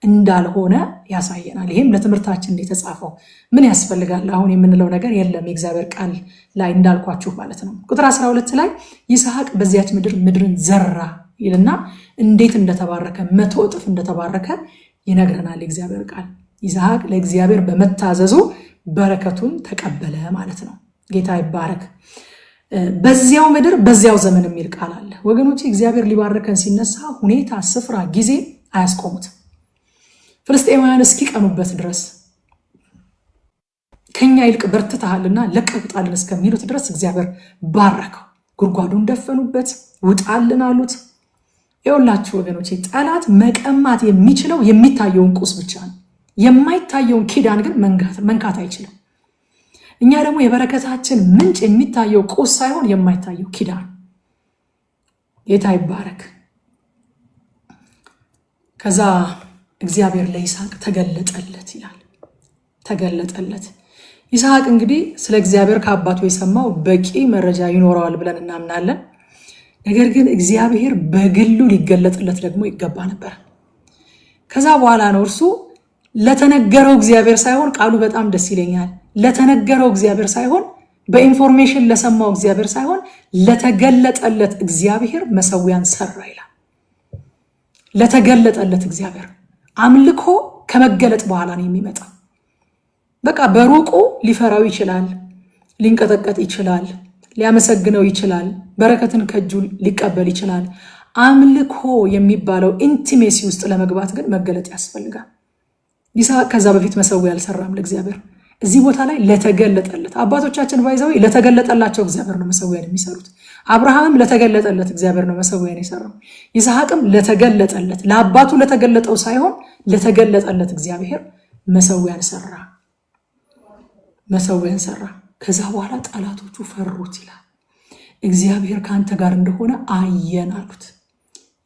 [SPEAKER 1] እንዳልሆነ ያሳየናል። ይህም ለትምህርታችን የተጻፈው ምን ያስፈልጋል አሁን የምንለው ነገር የለም። የእግዚአብሔር ቃል ላይ እንዳልኳችሁ ማለት ነው። ቁጥር 12 ላይ ይስሐቅ በዚያች ምድርን ዘራ ይልና እንዴት እንደተባረከ 100 እጥፍ እንደተባረከ ይነግረናል የእግዚአብሔር ቃል። ይስሐቅ ለእግዚአብሔር በመታዘዙ በረከቱን ተቀበለ ማለት ነው። ጌታ ይባረክ። በዚያው ምድር በዚያው ዘመን የሚል ቃል አለ ወገኖች። እግዚአብሔር ሊባረከን ሲነሳ ሁኔታ፣ ስፍራ፣ ጊዜ አያስቆሙትም። ፍልስጤማውያን እስኪቀኑበት ድረስ ከኛ ይልቅ በርትተሃልና ለቀቁጣልን እስከሚሉት ድረስ እግዚአብሔር ባረከው። ጉድጓዱን ደፈኑበት፣ ውጣልን አሉት። ይኸውላችሁ ወገኖቼ ጠላት መቀማት የሚችለው የሚታየውን ቁስ ብቻ ነው። የማይታየውን ኪዳን ግን መንካት አይችልም። እኛ ደግሞ የበረከታችን ምንጭ የሚታየው ቁስ ሳይሆን የማይታየው ኪዳን። ጌታ ይባረክ። ከዛ እግዚአብሔር ለይስሐቅ ተገለጠለት ይላል። ተገለጠለት። ይስሐቅ እንግዲህ ስለ እግዚአብሔር ከአባቱ የሰማው በቂ መረጃ ይኖረዋል ብለን እናምናለን። ነገር ግን እግዚአብሔር በግሉ ሊገለጥለት ደግሞ ይገባ ነበር። ከዛ በኋላ ነው እርሱ ለተነገረው እግዚአብሔር ሳይሆን፣ ቃሉ በጣም ደስ ይለኛል። ለተነገረው እግዚአብሔር ሳይሆን፣ በኢንፎርሜሽን ለሰማው እግዚአብሔር ሳይሆን ለተገለጠለት እግዚአብሔር መሰዊያን ሰራ ይላል። ለተገለጠለት እግዚአብሔር አምልኮ ከመገለጥ በኋላ ነው የሚመጣ። በቃ በሩቁ ሊፈራው ይችላል፣ ሊንቀጠቀጥ ይችላል፣ ሊያመሰግነው ይችላል፣ በረከትን ከእጁ ሊቀበል ይችላል። አምልኮ የሚባለው ኢንቲሜሲ ውስጥ ለመግባት ግን መገለጥ ያስፈልጋል። ይስሐቅ ከዛ በፊት መሰዊያ አልሰራም ለእግዚአብሔር። እዚህ ቦታ ላይ ለተገለጠለት አባቶቻችን ባይዘው ለተገለጠላቸው እግዚአብሔር ነው መሰዊያን የሚሰሩት። አብርሃምም ለተገለጠለት እግዚአብሔር ነው መሰዊያን የሰራው። ይስሐቅም ለተገለጠለት ለአባቱ ለተገለጠው ሳይሆን ለተገለጠለት እግዚአብሔር መሰዊያን ሰራ። ከዛ በኋላ ጠላቶቹ ፈሩት ይላል። እግዚአብሔር ከአንተ ጋር እንደሆነ አየን አሉት።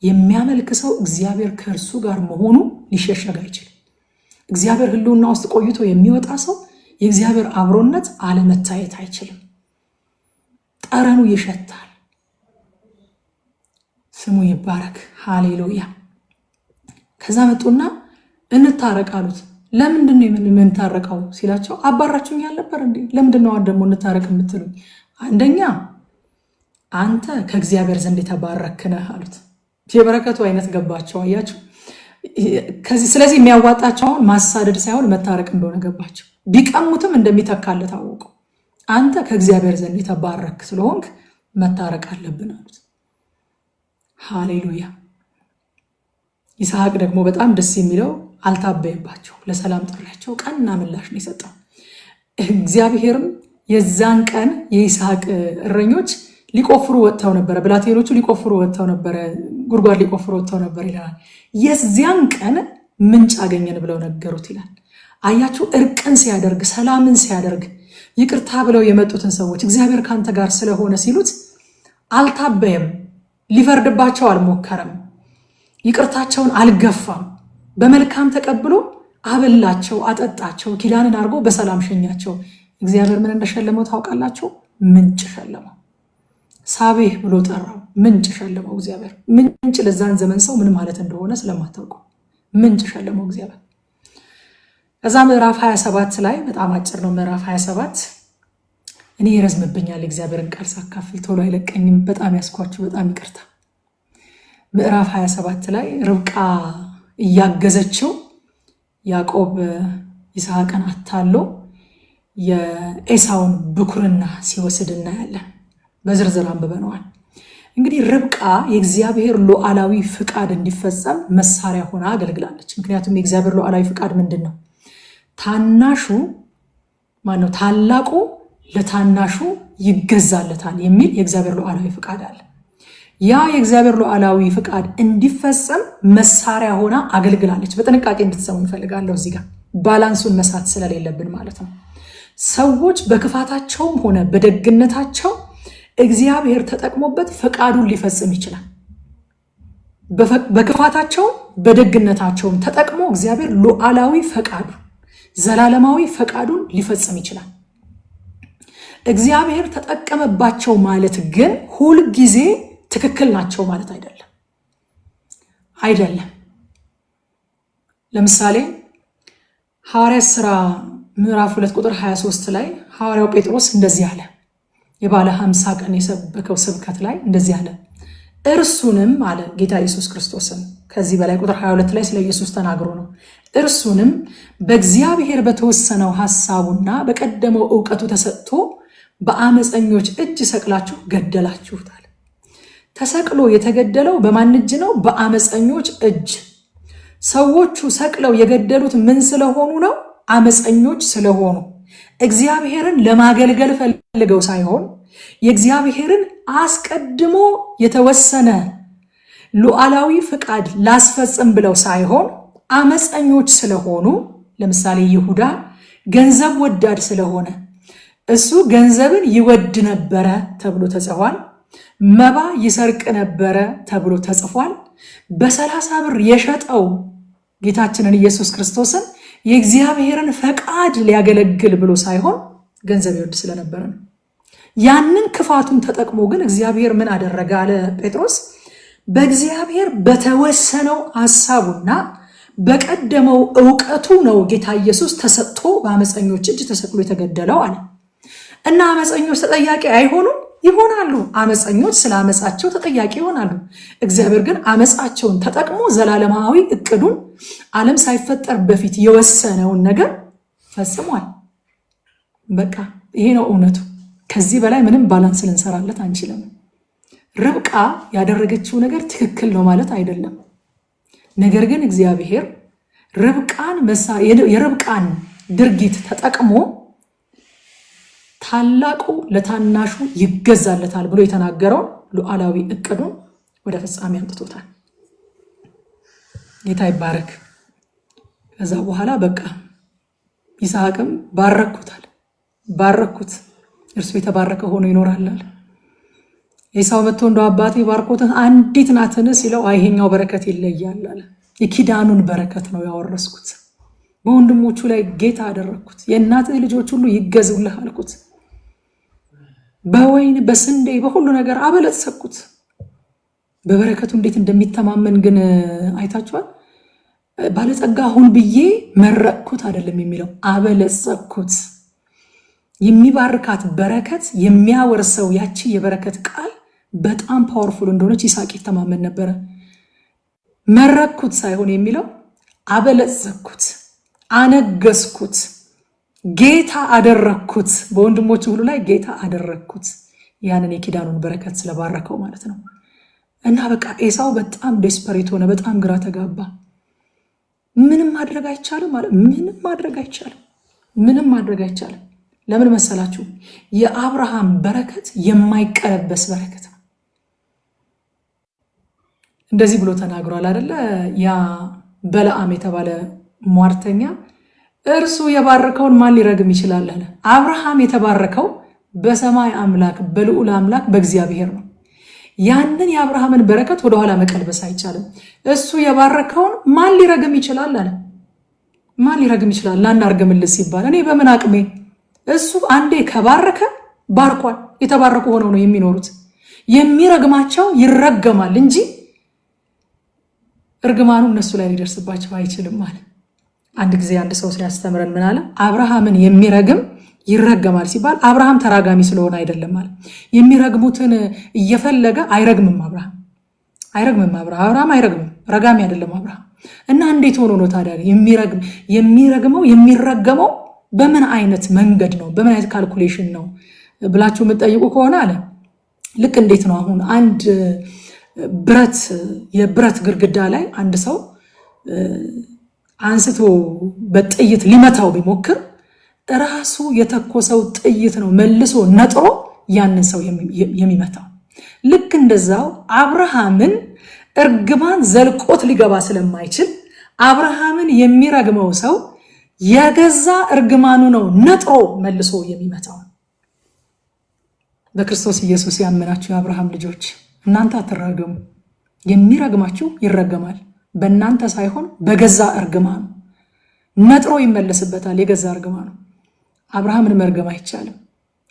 [SPEAKER 1] የሚያመልክ ሰው እግዚአብሔር ከእርሱ ጋር መሆኑ ሊሸሸግ አይችልም። እግዚአብሔር ሕልውና ውስጥ ቆይቶ የሚወጣ ሰው የእግዚአብሔር አብሮነት አለመታየት አይችልም። ጠረኑ ይሸታል። ስሙ ይባረክ። ሃሌሉያ። ከዛ መጡና እንታረቅ አሉት። ለምንድን ነው የምንታረቀው ሲላቸው አባራችሁኝ ያልነበር እንዴ? ለምንድን ነው ደግሞ እንታረቅ የምትሉኝ? አንደኛ አንተ ከእግዚአብሔር ዘንድ የተባረክ ነህ አሉት። የበረከቱ አይነት ገባቸው። አያችሁ። ስለዚህ የሚያዋጣቸውን ማሳደድ ሳይሆን መታረቅ እንደሆነ ገባቸው። ቢቀሙትም እንደሚተካለት አወቁ። አንተ ከእግዚአብሔር ዘንድ የተባረክ ስለሆንክ መታረቅ አለብን አሉት። ሃሌሉያ። ይስሐቅ ደግሞ በጣም ደስ የሚለው አልታበየባቸው። ለሰላም ጥሪያቸው ቀና ምላሽ ነው የሰጠው። እግዚአብሔርም የዛን ቀን የይስሐቅ እረኞች ሊቆፍሩ ወጥተው ነበረ። ብላቴኖቹ ሊቆፍሩ ወጥተው ነበረ፣ ጉድጓድ ሊቆፍሩ ወጥተው ነበር ይላል። የዚያን ቀን ምንጭ አገኘን ብለው ነገሩት ይላል። አያችሁ፣ እርቅን ሲያደርግ፣ ሰላምን ሲያደርግ፣ ይቅርታ ብለው የመጡትን ሰዎች እግዚአብሔር ካንተ ጋር ስለሆነ ሲሉት አልታበየም። ሊፈርድባቸው አልሞከረም። ይቅርታቸውን አልገፋም። በመልካም ተቀብሎ አበላቸው፣ አጠጣቸው፣ ኪዳንን አድርጎ በሰላም ሸኛቸው። እግዚአብሔር ምን እንደሸለመው ታውቃላችሁ? ምንጭ ሸለመው። ሳቤህ ብሎ ጠራው። ምንጭ ሸለመው እግዚአብሔር። ምንጭ ለዛን ዘመን ሰው ምን ማለት እንደሆነ ስለማታውቁ ምንጭ ሸለመው እግዚአብሔር። ከዛ ምዕራፍ 27 ላይ በጣም አጭር ነው ምዕራፍ 27። እኔ ይረዝምብኛል እግዚአብሔርን ቃል ሳካፍል ቶሎ አይለቀኝም። በጣም ያስኳችሁ፣ በጣም ይቅርታ። ምዕራፍ 27 ላይ ርብቃ እያገዘችው ያዕቆብ ይስሐቅን አታሎ የኤሳውን ብኩርና ሲወስድ እናያለን። በዝርዝር አንብበነዋል። እንግዲህ ርብቃ የእግዚአብሔር ሉዓላዊ ፍቃድ እንዲፈጸም መሳሪያ ሆና አገልግላለች። ምክንያቱም የእግዚአብሔር ሉዓላዊ ፍቃድ ምንድን ነው? ታናሹ ማነው? ታላቁ ለታናሹ ይገዛለታል የሚል የእግዚአብሔር ሉዓላዊ ፍቃድ አለ። ያ የእግዚአብሔር ሉዓላዊ ፍቃድ እንዲፈጸም መሳሪያ ሆና አገልግላለች። በጥንቃቄ እንድትሰሙ ይፈልጋለሁ። እዚህ ጋር ባላንሱን መሳት ስለሌለብን ማለት ነው። ሰዎች በክፋታቸውም ሆነ በደግነታቸው እግዚአብሔር ተጠቅሞበት ፈቃዱን ሊፈጽም ይችላል። በክፋታቸውም በደግነታቸውም ተጠቅሞ እግዚአብሔር ሉዓላዊ ፈቃዱን፣ ዘላለማዊ ፈቃዱን ሊፈጽም ይችላል። እግዚአብሔር ተጠቀመባቸው ማለት ግን ሁልጊዜ ትክክል ናቸው ማለት አይደለም። ለምሳሌ ሐዋርያት ሥራ ምዕራፍ 2 ቁጥር 23 ላይ ሐዋርያው ጴጥሮስ እንደዚህ አለ። የባለ 50 ቀን የሰበከው ስብከት ላይ እንደዚህ አለ። እርሱንም አለ ጌታ ኢየሱስ ክርስቶስን። ከዚህ በላይ ቁጥር 22 ላይ ስለ ኢየሱስ ተናግሮ ነው። እርሱንም በእግዚአብሔር በተወሰነው ሐሳቡና በቀደመው ዕውቀቱ ተሰጥቶ በአመፀኞች እጅ ሰቅላችሁ ገደላችሁታል። ተሰቅሎ የተገደለው በማን እጅ ነው? በአመፀኞች እጅ። ሰዎቹ ሰቅለው የገደሉት ምን ስለሆኑ ነው? አመፀኞች ስለሆኑ። እግዚአብሔርን ለማገልገል ፈልገው ሳይሆን የእግዚአብሔርን አስቀድሞ የተወሰነ ሉዓላዊ ፍቃድ ላስፈጽም ብለው ሳይሆን አመፀኞች ስለሆኑ። ለምሳሌ ይሁዳ ገንዘብ ወዳድ ስለሆነ እሱ ገንዘብን ይወድ ነበረ ተብሎ ተጽፏል። መባ ይሰርቅ ነበረ ተብሎ ተጽፏል። በ30 ብር የሸጠው ጌታችንን ኢየሱስ ክርስቶስን የእግዚአብሔርን ፈቃድ ሊያገለግል ብሎ ሳይሆን ገንዘብ ይወድ ስለነበረ ነው። ያንን ክፋቱን ተጠቅሞ ግን እግዚአብሔር ምን አደረገ አለ ጴጥሮስ? በእግዚአብሔር በተወሰነው ሐሳቡና በቀደመው ዕውቀቱ ነው ጌታ ኢየሱስ ተሰጥቶ በአመፀኞች እጅ ተሰቅሎ የተገደለው አለ። እና አመፀኞች ተጠያቂ አይሆኑም? ይሆናሉ። አመፀኞች ስለ አመፃቸው ተጠያቂ ይሆናሉ። እግዚአብሔር ግን አመፃቸውን ተጠቅሞ ዘላለማዊ እቅዱን ዓለም ሳይፈጠር በፊት የወሰነውን ነገር ፈጽሟል። በቃ ይሄ ነው እውነቱ። ከዚህ በላይ ምንም ባላንስ ልንሰራለት አንችልም። ርብቃ ያደረገችው ነገር ትክክል ነው ማለት አይደለም። ነገር ግን እግዚአብሔር የርብቃን ድርጊት ተጠቅሞ ታላቁ ለታናሹ ይገዛለታል ብሎ የተናገረው ሉዓላዊ እቅዱን ወደ ፍጻሜ አምጥቶታል። ጌታ ይባረክ። ከዛ በኋላ በቃ ይስሐቅም ባረኩት፣ እርሱ የተባረከ ሆኖ ይኖራል። ኤሳው መጥቶ እንደው አባቴ ባርኮትን አንዲት ናትን ሲለው አይሄኛው በረከት ይለያል አለ። የኪዳኑን በረከት ነው ያወረስኩት፣ በወንድሞቹ ላይ ጌታ አደረግኩት፣ የእናትህ ልጆች ሁሉ ይገዙልህ አልኩት። በወይን በስንዴ በሁሉ ነገር አበለጸኩት። በበረከቱ እንዴት እንደሚተማመን ግን አይታችኋል። ባለጸጋ ሁን ብዬ መረቅኩት አይደለም የሚለው፣ አበለጸኩት። የሚባርካት በረከት የሚያወርሰው ያቺ የበረከት ቃል በጣም ፓወርፉል እንደሆነች ይስሐቅ ይተማመን ነበረ። መረቅኩት ሳይሆን የሚለው አበለጸኩት፣ አነገስኩት፣ ጌታ አደረግኩት። በወንድሞቹ ሁሉ ላይ ጌታ አደረግኩት። ያንን የኪዳኑን በረከት ስለባረከው ማለት ነው። እና በቃ ኤሳው በጣም ዴስፐሬት ሆነ፣ በጣም ግራ ተጋባ። ምንም ማድረግ አይቻልም ማለት ምንም ማድረግ አይቻልም። ለምን መሰላችሁ? የአብርሃም በረከት የማይቀለበስ በረከት ነው። እንደዚህ ብሎ ተናግሯል አይደለ? ያ በለዓም የተባለ ሟርተኛ እርሱ የባረከውን ማን ሊረግም ይችላል አለ። አብርሃም የተባረከው በሰማይ አምላክ በልዑል አምላክ በእግዚአብሔር ነው። ያንን የአብርሃምን በረከት ወደኋላ መቀልበስ አይቻልም። እሱ የባረከውን ማን ሊረግም ይችላል አለ። ማን ሊረግም ይችላል? ላናርግምልስ ሲባል እኔ በምን አቅሜ? እሱ አንዴ ከባረከ ባርኳል። የተባረኩ ሆነው ነው የሚኖሩት። የሚረግማቸው ይረገማል እንጂ እርግማኑ እነሱ ላይ ሊደርስባቸው አይችልም ማለት። አንድ ጊዜ አንድ ሰው ሲያስተምረን ምን አለ? አብርሃምን የሚረግም ይረገማል ሲባል አብርሃም ተራጋሚ ስለሆነ አይደለም ማለት። የሚረግሙትን እየፈለገ አይረግምም አብርሃም አብርሃም አይረግምም፣ ረጋሚ አይደለም አብርሃም። እና እንዴት ሆኖ ነው ታዲያ የሚረገመው በምን አይነት መንገድ ነው? በምን አይነት ካልኩሌሽን ነው ብላችሁ የምትጠይቁ ከሆነ አለ ልክ እንዴት ነው አሁን አንድ የብረት ግድግዳ ላይ አንድ ሰው አንስቶ በጥይት ሊመታው ቢሞክር ራሱ የተኮሰው ጥይት ነው መልሶ ነጥሮ ያንን ሰው የሚመታው። ልክ እንደዛው አብርሃምን እርግማን ዘልቆት ሊገባ ስለማይችል አብርሃምን የሚረግመው ሰው የገዛ እርግማኑ ነው ነጥሮ መልሶ የሚመታው። በክርስቶስ ኢየሱስ ያመናችሁ የአብርሃም ልጆች እናንተ አትረገሙ። የሚረግማችሁ ይረገማል፣ በእናንተ ሳይሆን በገዛ እርግማኑ ነጥሮ ይመለስበታል። የገዛ እርግማኑ አብርሃምን መርገም አይቻልም።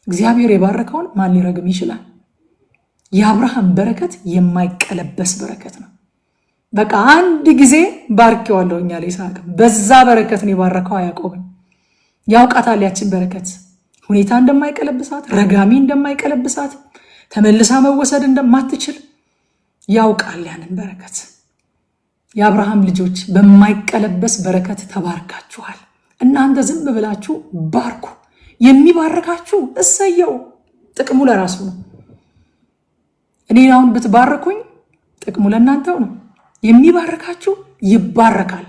[SPEAKER 1] እግዚአብሔር የባረከውን ማን ሊረግም ይችላል? የአብርሃም በረከት የማይቀለበስ በረከት ነው። በቃ አንድ ጊዜ ባርኬዋለሁ እኛ ለይስሐቅ በዛ በረከት ነው የባረከው። ያዕቆብን ያውቃታል ያችን በረከት ሁኔታ እንደማይቀለብሳት፣ ረጋሚ እንደማይቀለብሳት፣ ተመልሳ መወሰድ እንደማትችል ያውቃል ያንን በረከት። የአብርሃም ልጆች በማይቀለበስ በረከት ተባርካችኋል። እናንተ ዝም ብላችሁ ባርኩ። የሚባርካችሁ እሰየው፣ ጥቅሙ ለራሱ ነው። እኔ አሁን ብትባርኩኝ ጥቅሙ ለእናንተው ነው። የሚባርካችሁ ይባረካል፣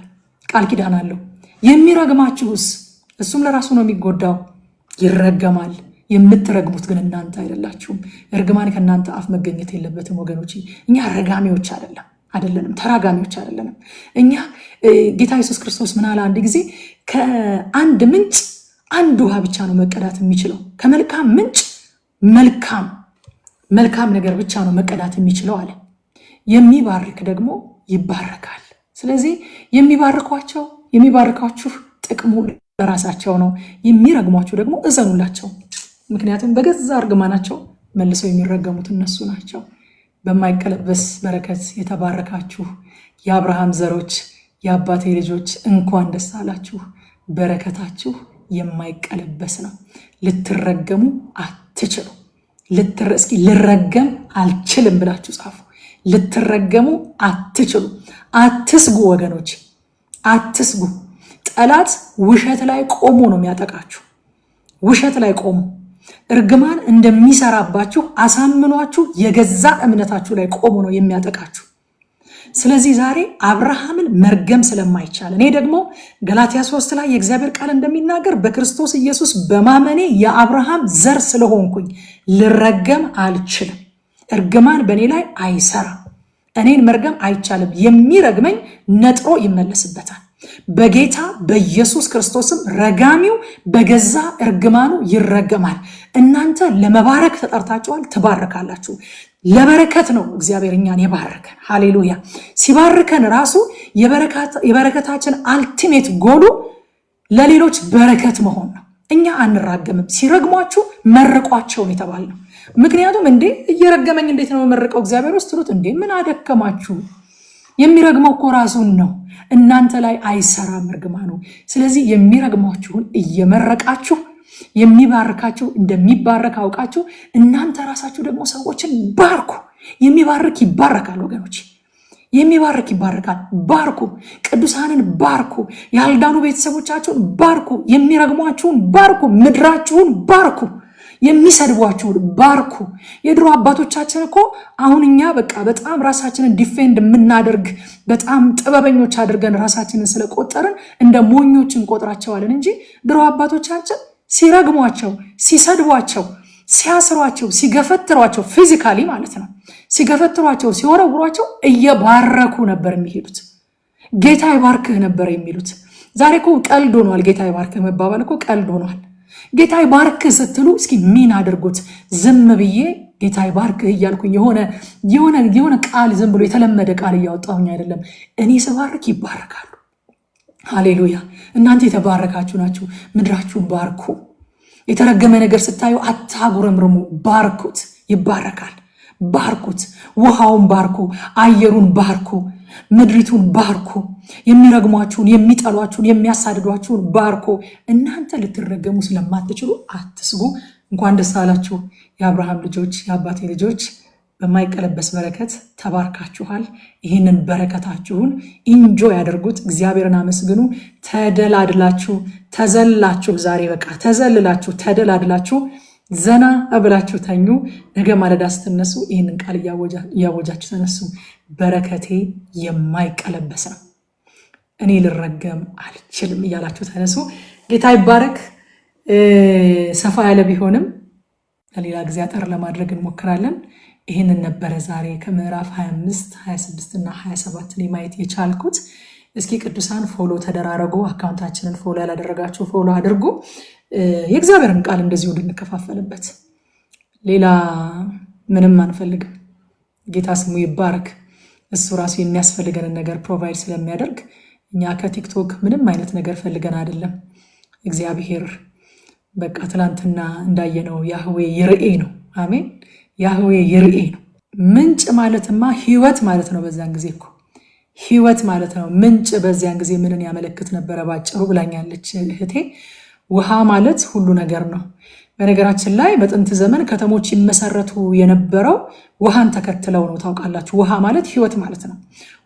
[SPEAKER 1] ቃል ኪዳን አለው። የሚረግማችሁስ እሱም ለራሱ ነው የሚጎዳው፣ ይረገማል። የምትረግሙት ግን እናንተ አይደላችሁም። እርግማን ከእናንተ አፍ መገኘት የለበትም ወገኖች። እኛ ረጋሚዎች አይደለንም፣ ተራጋሚዎች አይደለንም። እኛ ጌታ ኢየሱስ ክርስቶስ ምን አለ አንድ ጊዜ? ከአንድ ምንጭ አንድ ውሃ ብቻ ነው መቀዳት የሚችለው። ከመልካም ምንጭ መልካም ነገር ብቻ ነው መቀዳት የሚችለው አለ። የሚባርክ ደግሞ ይባረካል። ስለዚህ የሚባርኳችሁ ጥቅሙ ለራሳቸው ነው። የሚረግሟችሁ ደግሞ እዘኑላቸው። ምክንያቱም በገዛ እርግማናቸው መልሰው የሚረገሙት እነሱ ናቸው። በማይቀለበስ በረከት የተባረካችሁ የአብርሃም ዘሮች፣ የአባቴ ልጆች እንኳን ደስ አላችሁ። በረከታችሁ የማይቀለበስ ነው። ልትረገሙ አትችሉ። እስኪ ልረገም አልችልም ብላችሁ ጻፉ። ልትረገሙ አትችሉ። አትስጉ ወገኖች፣ አትስጉ። ጠላት ውሸት ላይ ቆሞ ነው የሚያጠቃችሁ። ውሸት ላይ ቆሞ እርግማን እንደሚሰራባችሁ አሳምኗችሁ የገዛ እምነታችሁ ላይ ቆሞ ነው የሚያጠቃችሁ። ስለዚህ ዛሬ አብርሃምን መርገም ስለማይቻል እኔ ደግሞ ገላትያ 3 ላይ የእግዚአብሔር ቃል እንደሚናገር በክርስቶስ ኢየሱስ በማመኔ የአብርሃም ዘር ስለሆንኩኝ ልረገም አልችልም። እርግማን በእኔ ላይ አይሰራም። እኔን መርገም አይቻልም። የሚረግመኝ ነጥሮ ይመለስበታል። በጌታ በኢየሱስ ክርስቶስም ረጋሚው በገዛ እርግማኑ ይረገማል። እናንተ ለመባረክ ተጠርታችኋል፣ ትባረካላችሁ። ለበረከት ነው እግዚአብሔር እኛን የባረከን። ሃሌሉያ። ሲባርከን ራሱ የበረከታችን አልቲሜት ጎሉ ለሌሎች በረከት መሆን ነው። እኛ አንራገምም። ሲረግሟችሁ መርቋቸው ነው የተባልነው። ምክንያቱም እንዴ እየረገመኝ እንዴት ነው መመርቀው እግዚአብሔር ውስጥ ትሉት እንዴ ምን አደከማችሁ? የሚረግመው እኮ ራሱን ነው፣ እናንተ ላይ አይሰራም እርግማኑ። ስለዚህ የሚረግሟችሁን እየመረቃችሁ የሚባርካችሁ እንደሚባረክ አውቃችሁ እናንተ ራሳችሁ ደግሞ ሰዎችን ባርኩ። የሚባርክ ይባረካል ወገኖች፣ የሚባርክ ይባረካል። ባርኩ፣ ቅዱሳንን ባርኩ፣ ያልዳኑ ቤተሰቦቻችሁን ባርኩ፣ የሚረግሟችሁን ባርኩ፣ ምድራችሁን ባርኩ፣ የሚሰድቧችሁን ባርኩ። የድሮ አባቶቻችን እኮ አሁን እኛ በቃ በጣም ራሳችንን ዲፌንድ የምናደርግ በጣም ጥበበኞች አድርገን ራሳችንን ስለቆጠርን እንደ ሞኞች እንቆጥራቸዋለን እንጂ ድሮ አባቶቻችን ሲረግሟቸው፣ ሲሰድቧቸው፣ ሲያስሯቸው፣ ሲገፈትሯቸው ፊዚካሊ ማለት ነው ሲገፈትሯቸው፣ ሲወረውሯቸው እየባረኩ ነበር የሚሄዱት። ጌታ ይባርክህ ነበር የሚሉት። ዛሬ እኮ ቀልድ ሆኗል። ጌታ ይባርክህ መባባል እኮ ቀልድ ሆኗል። ጌታ ይባርክህ ስትሉ እስኪ ምን አድርጉት? ዝም ብዬ ጌታ ይባርክህ እያልኩኝ የሆነ ቃል ዝም ብሎ የተለመደ ቃል እያወጣሁኝ አይደለም። እኔ ስባርክ ይባረካሉ። ሃሌሉያ! እናንተ የተባረካችሁ ናችሁ። ምድራችሁን ባርኩ። የተረገመ ነገር ስታዩ አታጉረምርሙ፣ ባርኩት፣ ይባረካል። ባርኩት። ውሃውን ባርኩ፣ አየሩን ባርኩ፣ ምድሪቱን ባርኩ። የሚረግሟችሁን፣ የሚጠሏችሁን፣ የሚያሳድዷችሁን ባርኩ። እናንተ ልትረገሙ ስለማትችሉ አትስጉ። እንኳን ደስ አላችሁ የአብርሃም ልጆች፣ የአባቴ ልጆች። በማይቀለበስ በረከት ተባርካችኋል። ይህንን በረከታችሁን ኢንጆይ ያደርጉት። እግዚአብሔርን አመስግኑ። ተደላድላችሁ ተዘላችሁ፣ ዛሬ በቃ ተዘልላችሁ ተደላድላችሁ ዘና እብላችሁ ተኙ። ነገ ማለዳ ስትነሱ ይህንን ቃል እያወጃችሁ ተነሱ። በረከቴ የማይቀለበስ ነው፣ እኔ ልረገም አልችልም እያላችሁ ተነሱ። ጌታ ይባረክ። ሰፋ ያለ ቢሆንም ለሌላ ጊዜ አጠር ለማድረግ እንሞክራለን። ይህንን ነበረ ዛሬ ከምዕራፍ 25፣ 26 እና 27 ማየት የቻልኩት። እስኪ ቅዱሳን ፎሎ ተደራረጉ። አካውንታችንን ፎሎ ያላደረጋችሁ ፎሎ አድርጉ። የእግዚአብሔርን ቃል እንደዚሁ እንድንከፋፈልበት ሌላ ምንም አንፈልግም። ጌታ ስሙ ይባረክ። እሱ ራሱ የሚያስፈልገንን ነገር ፕሮቫይድ ስለሚያደርግ እኛ ከቲክቶክ ምንም አይነት ነገር ፈልገን አይደለም። እግዚአብሔር በቃ ትላንትና እንዳየነው ያህዌ ይርኤ ነው። አሜን። ያህዌ ይርኤ ነው። ምንጭ ማለትማ ህይወት ማለት ነው። በዛን ጊዜ እኮ ህይወት ማለት ነው። ምንጭ በዚያን ጊዜ ምንን ያመለክት ነበረ? ባጭሩ ብላኛለች እህቴ። ውሃ ማለት ሁሉ ነገር ነው። በነገራችን ላይ በጥንት ዘመን ከተሞች ይመሰረቱ የነበረው ውሃን ተከትለው ነው። ታውቃላችሁ፣ ውሃ ማለት ህይወት ማለት ነው።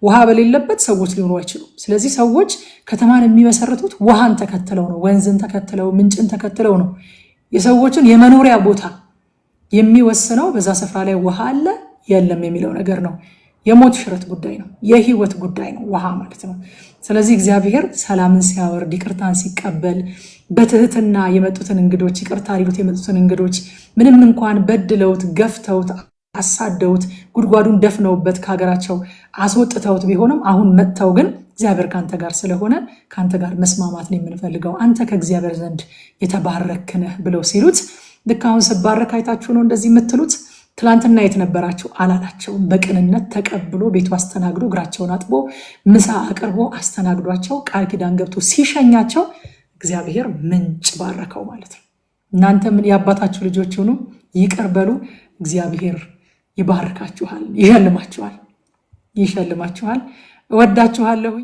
[SPEAKER 1] ውሃ በሌለበት ሰዎች ሊኖሩ አይችሉም። ስለዚህ ሰዎች ከተማን የሚመሰረቱት ውሃን ተከትለው ነው። ወንዝን ተከትለው፣ ምንጭን ተከትለው ነው። የሰዎችን የመኖሪያ ቦታ የሚወስነው በዛ ስፍራ ላይ ውሃ አለ የለም የሚለው ነገር ነው። የሞት ሽረት ጉዳይ ነው። የህይወት ጉዳይ ነው ውሃ ማለት ነው። ስለዚህ እግዚአብሔር ሰላምን ሲያወርድ፣ ይቅርታን ሲቀበል፣ በትህትና የመጡትን እንግዶች ይቅርታ ሊሉት የመጡትን እንግዶች ምንም እንኳን በድለውት፣ ገፍተውት፣ አሳደውት፣ ጉድጓዱን ደፍነውበት ከሀገራቸው አስወጥተውት ቢሆንም አሁን መጥተው ግን እግዚአብሔር ካንተ ጋር ስለሆነ ካንተ ጋር መስማማት ነው የምንፈልገው፣ አንተ ከእግዚአብሔር ዘንድ የተባረክ ነህ ብለው ሲሉት ልክ አሁን ስባረክ አይታችሁ ነው እንደዚህ የምትሉት። ትላንትና የት ነበራችሁ አላላቸውም። በቅንነት ተቀብሎ ቤቱ አስተናግዶ እግራቸውን አጥቦ ምሳ አቅርቦ አስተናግዷቸው ቃል ኪዳን ገብቶ ሲሸኛቸው እግዚአብሔር ምንጭ ባረከው ማለት ነው። እናንተ ምን የአባታችሁ ልጆች ሆኑ፣ ይቅር በሉ። እግዚአብሔር ይባርካችኋል፣ ይሸልማችኋል። እወዳችኋለሁኝ።